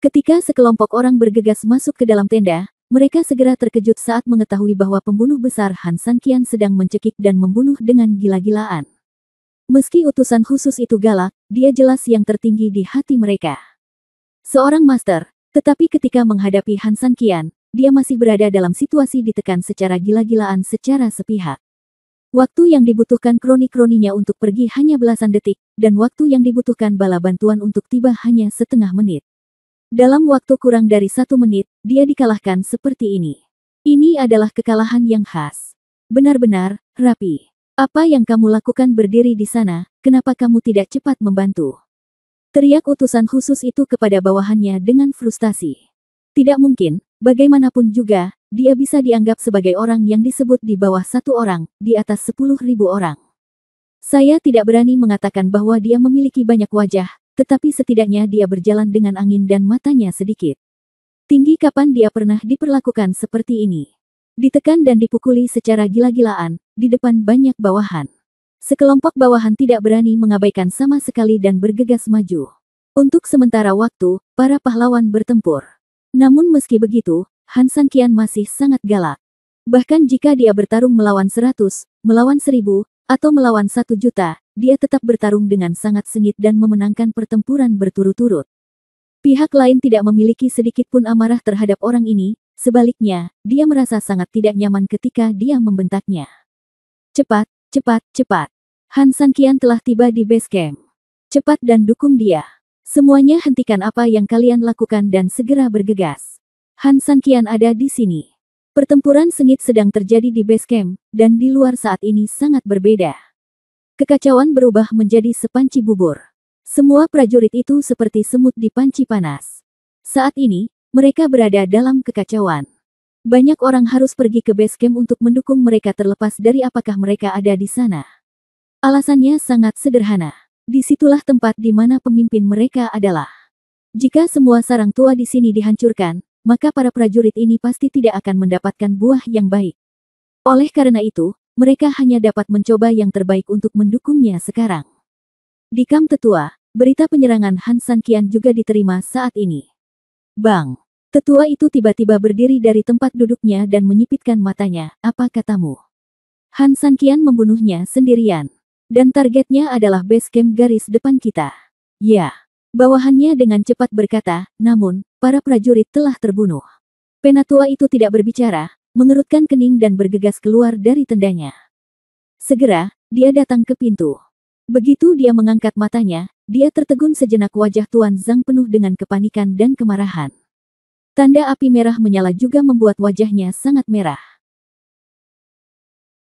Ketika sekelompok orang bergegas masuk ke dalam tenda, mereka segera terkejut saat mengetahui bahwa pembunuh besar Han Sanqian sedang mencekik dan membunuh dengan gila-gilaan. Meski utusan khusus itu galak, dia jelas yang tertinggi di hati mereka. Seorang master, tetapi ketika menghadapi Han Sanqian, dia masih berada dalam situasi ditekan secara gila-gilaan secara sepihak. Waktu yang dibutuhkan kroni-kroninya untuk pergi hanya belasan detik, dan waktu yang dibutuhkan bala bantuan untuk tiba hanya setengah menit. Dalam waktu kurang dari 1 menit, dia dikalahkan seperti ini. Ini adalah kekalahan yang khas. Benar-benar, rapi. Apa yang kamu lakukan berdiri di sana, kenapa kamu tidak cepat membantu? Teriak utusan khusus itu kepada bawahannya dengan frustasi. Tidak mungkin, bagaimanapun juga, dia bisa dianggap sebagai orang yang disebut di bawah 1 orang, di atas 10.000 orang. Saya tidak berani mengatakan bahwa dia memiliki banyak wajah, tetapi setidaknya dia berjalan dengan angin dan matanya sedikit. Tinggi kapan dia pernah diperlakukan seperti ini? Ditekan dan dipukuli secara gila-gilaan, di depan banyak bawahan. Sekelompok bawahan tidak berani mengabaikan sama sekali dan bergegas maju. Untuk sementara waktu, para pahlawan bertempur. Namun meski begitu, Han Sanqian masih sangat galak. Bahkan jika dia bertarung melawan 100, melawan 1000, atau melawan 1 juta, dia tetap bertarung dengan sangat sengit dan memenangkan pertempuran berturut-turut. Pihak lain tidak memiliki sedikit pun amarah terhadap orang ini, sebaliknya, dia merasa sangat tidak nyaman ketika dia membentaknya. Cepat, cepat, cepat. Han Sanqian telah tiba di base camp. Cepat dan dukung dia. Semuanya hentikan apa yang kalian lakukan dan segera bergegas. Han Sanqian ada di sini. Pertempuran sengit sedang terjadi di base camp, dan di luar saat ini sangat berbeda. Kekacauan berubah menjadi sepanci bubur. Semua prajurit itu seperti semut di panci panas. Saat ini, mereka berada dalam kekacauan. Banyak orang harus pergi ke base camp untuk mendukung mereka terlepas dari apakah mereka ada di sana. Alasannya sangat sederhana. Disitulah tempat di mana pemimpin mereka adalah. Jika semua sarang tua di sini dihancurkan, maka para prajurit ini pasti tidak akan mendapatkan buah yang baik. Oleh karena itu, mereka hanya dapat mencoba yang terbaik untuk mendukungnya sekarang. Di kamp tetua, berita penyerangan Han Sanqian juga diterima saat ini. Bang! Tetua itu tiba-tiba berdiri dari tempat duduknya dan menyipitkan matanya, apa katamu? Han Sanqian membunuhnya sendirian. Dan targetnya adalah base camp garis depan kita. Ya. Bawahannya dengan cepat berkata, namun, para prajurit telah terbunuh. Penatua itu tidak berbicara, mengerutkan kening dan bergegas keluar dari tendanya. Segera, dia datang ke pintu. Begitu dia mengangkat matanya, dia tertegun sejenak. Wajah Tuan Zhang penuh dengan kepanikan dan kemarahan. Tanda api merah menyala juga membuat wajahnya sangat merah.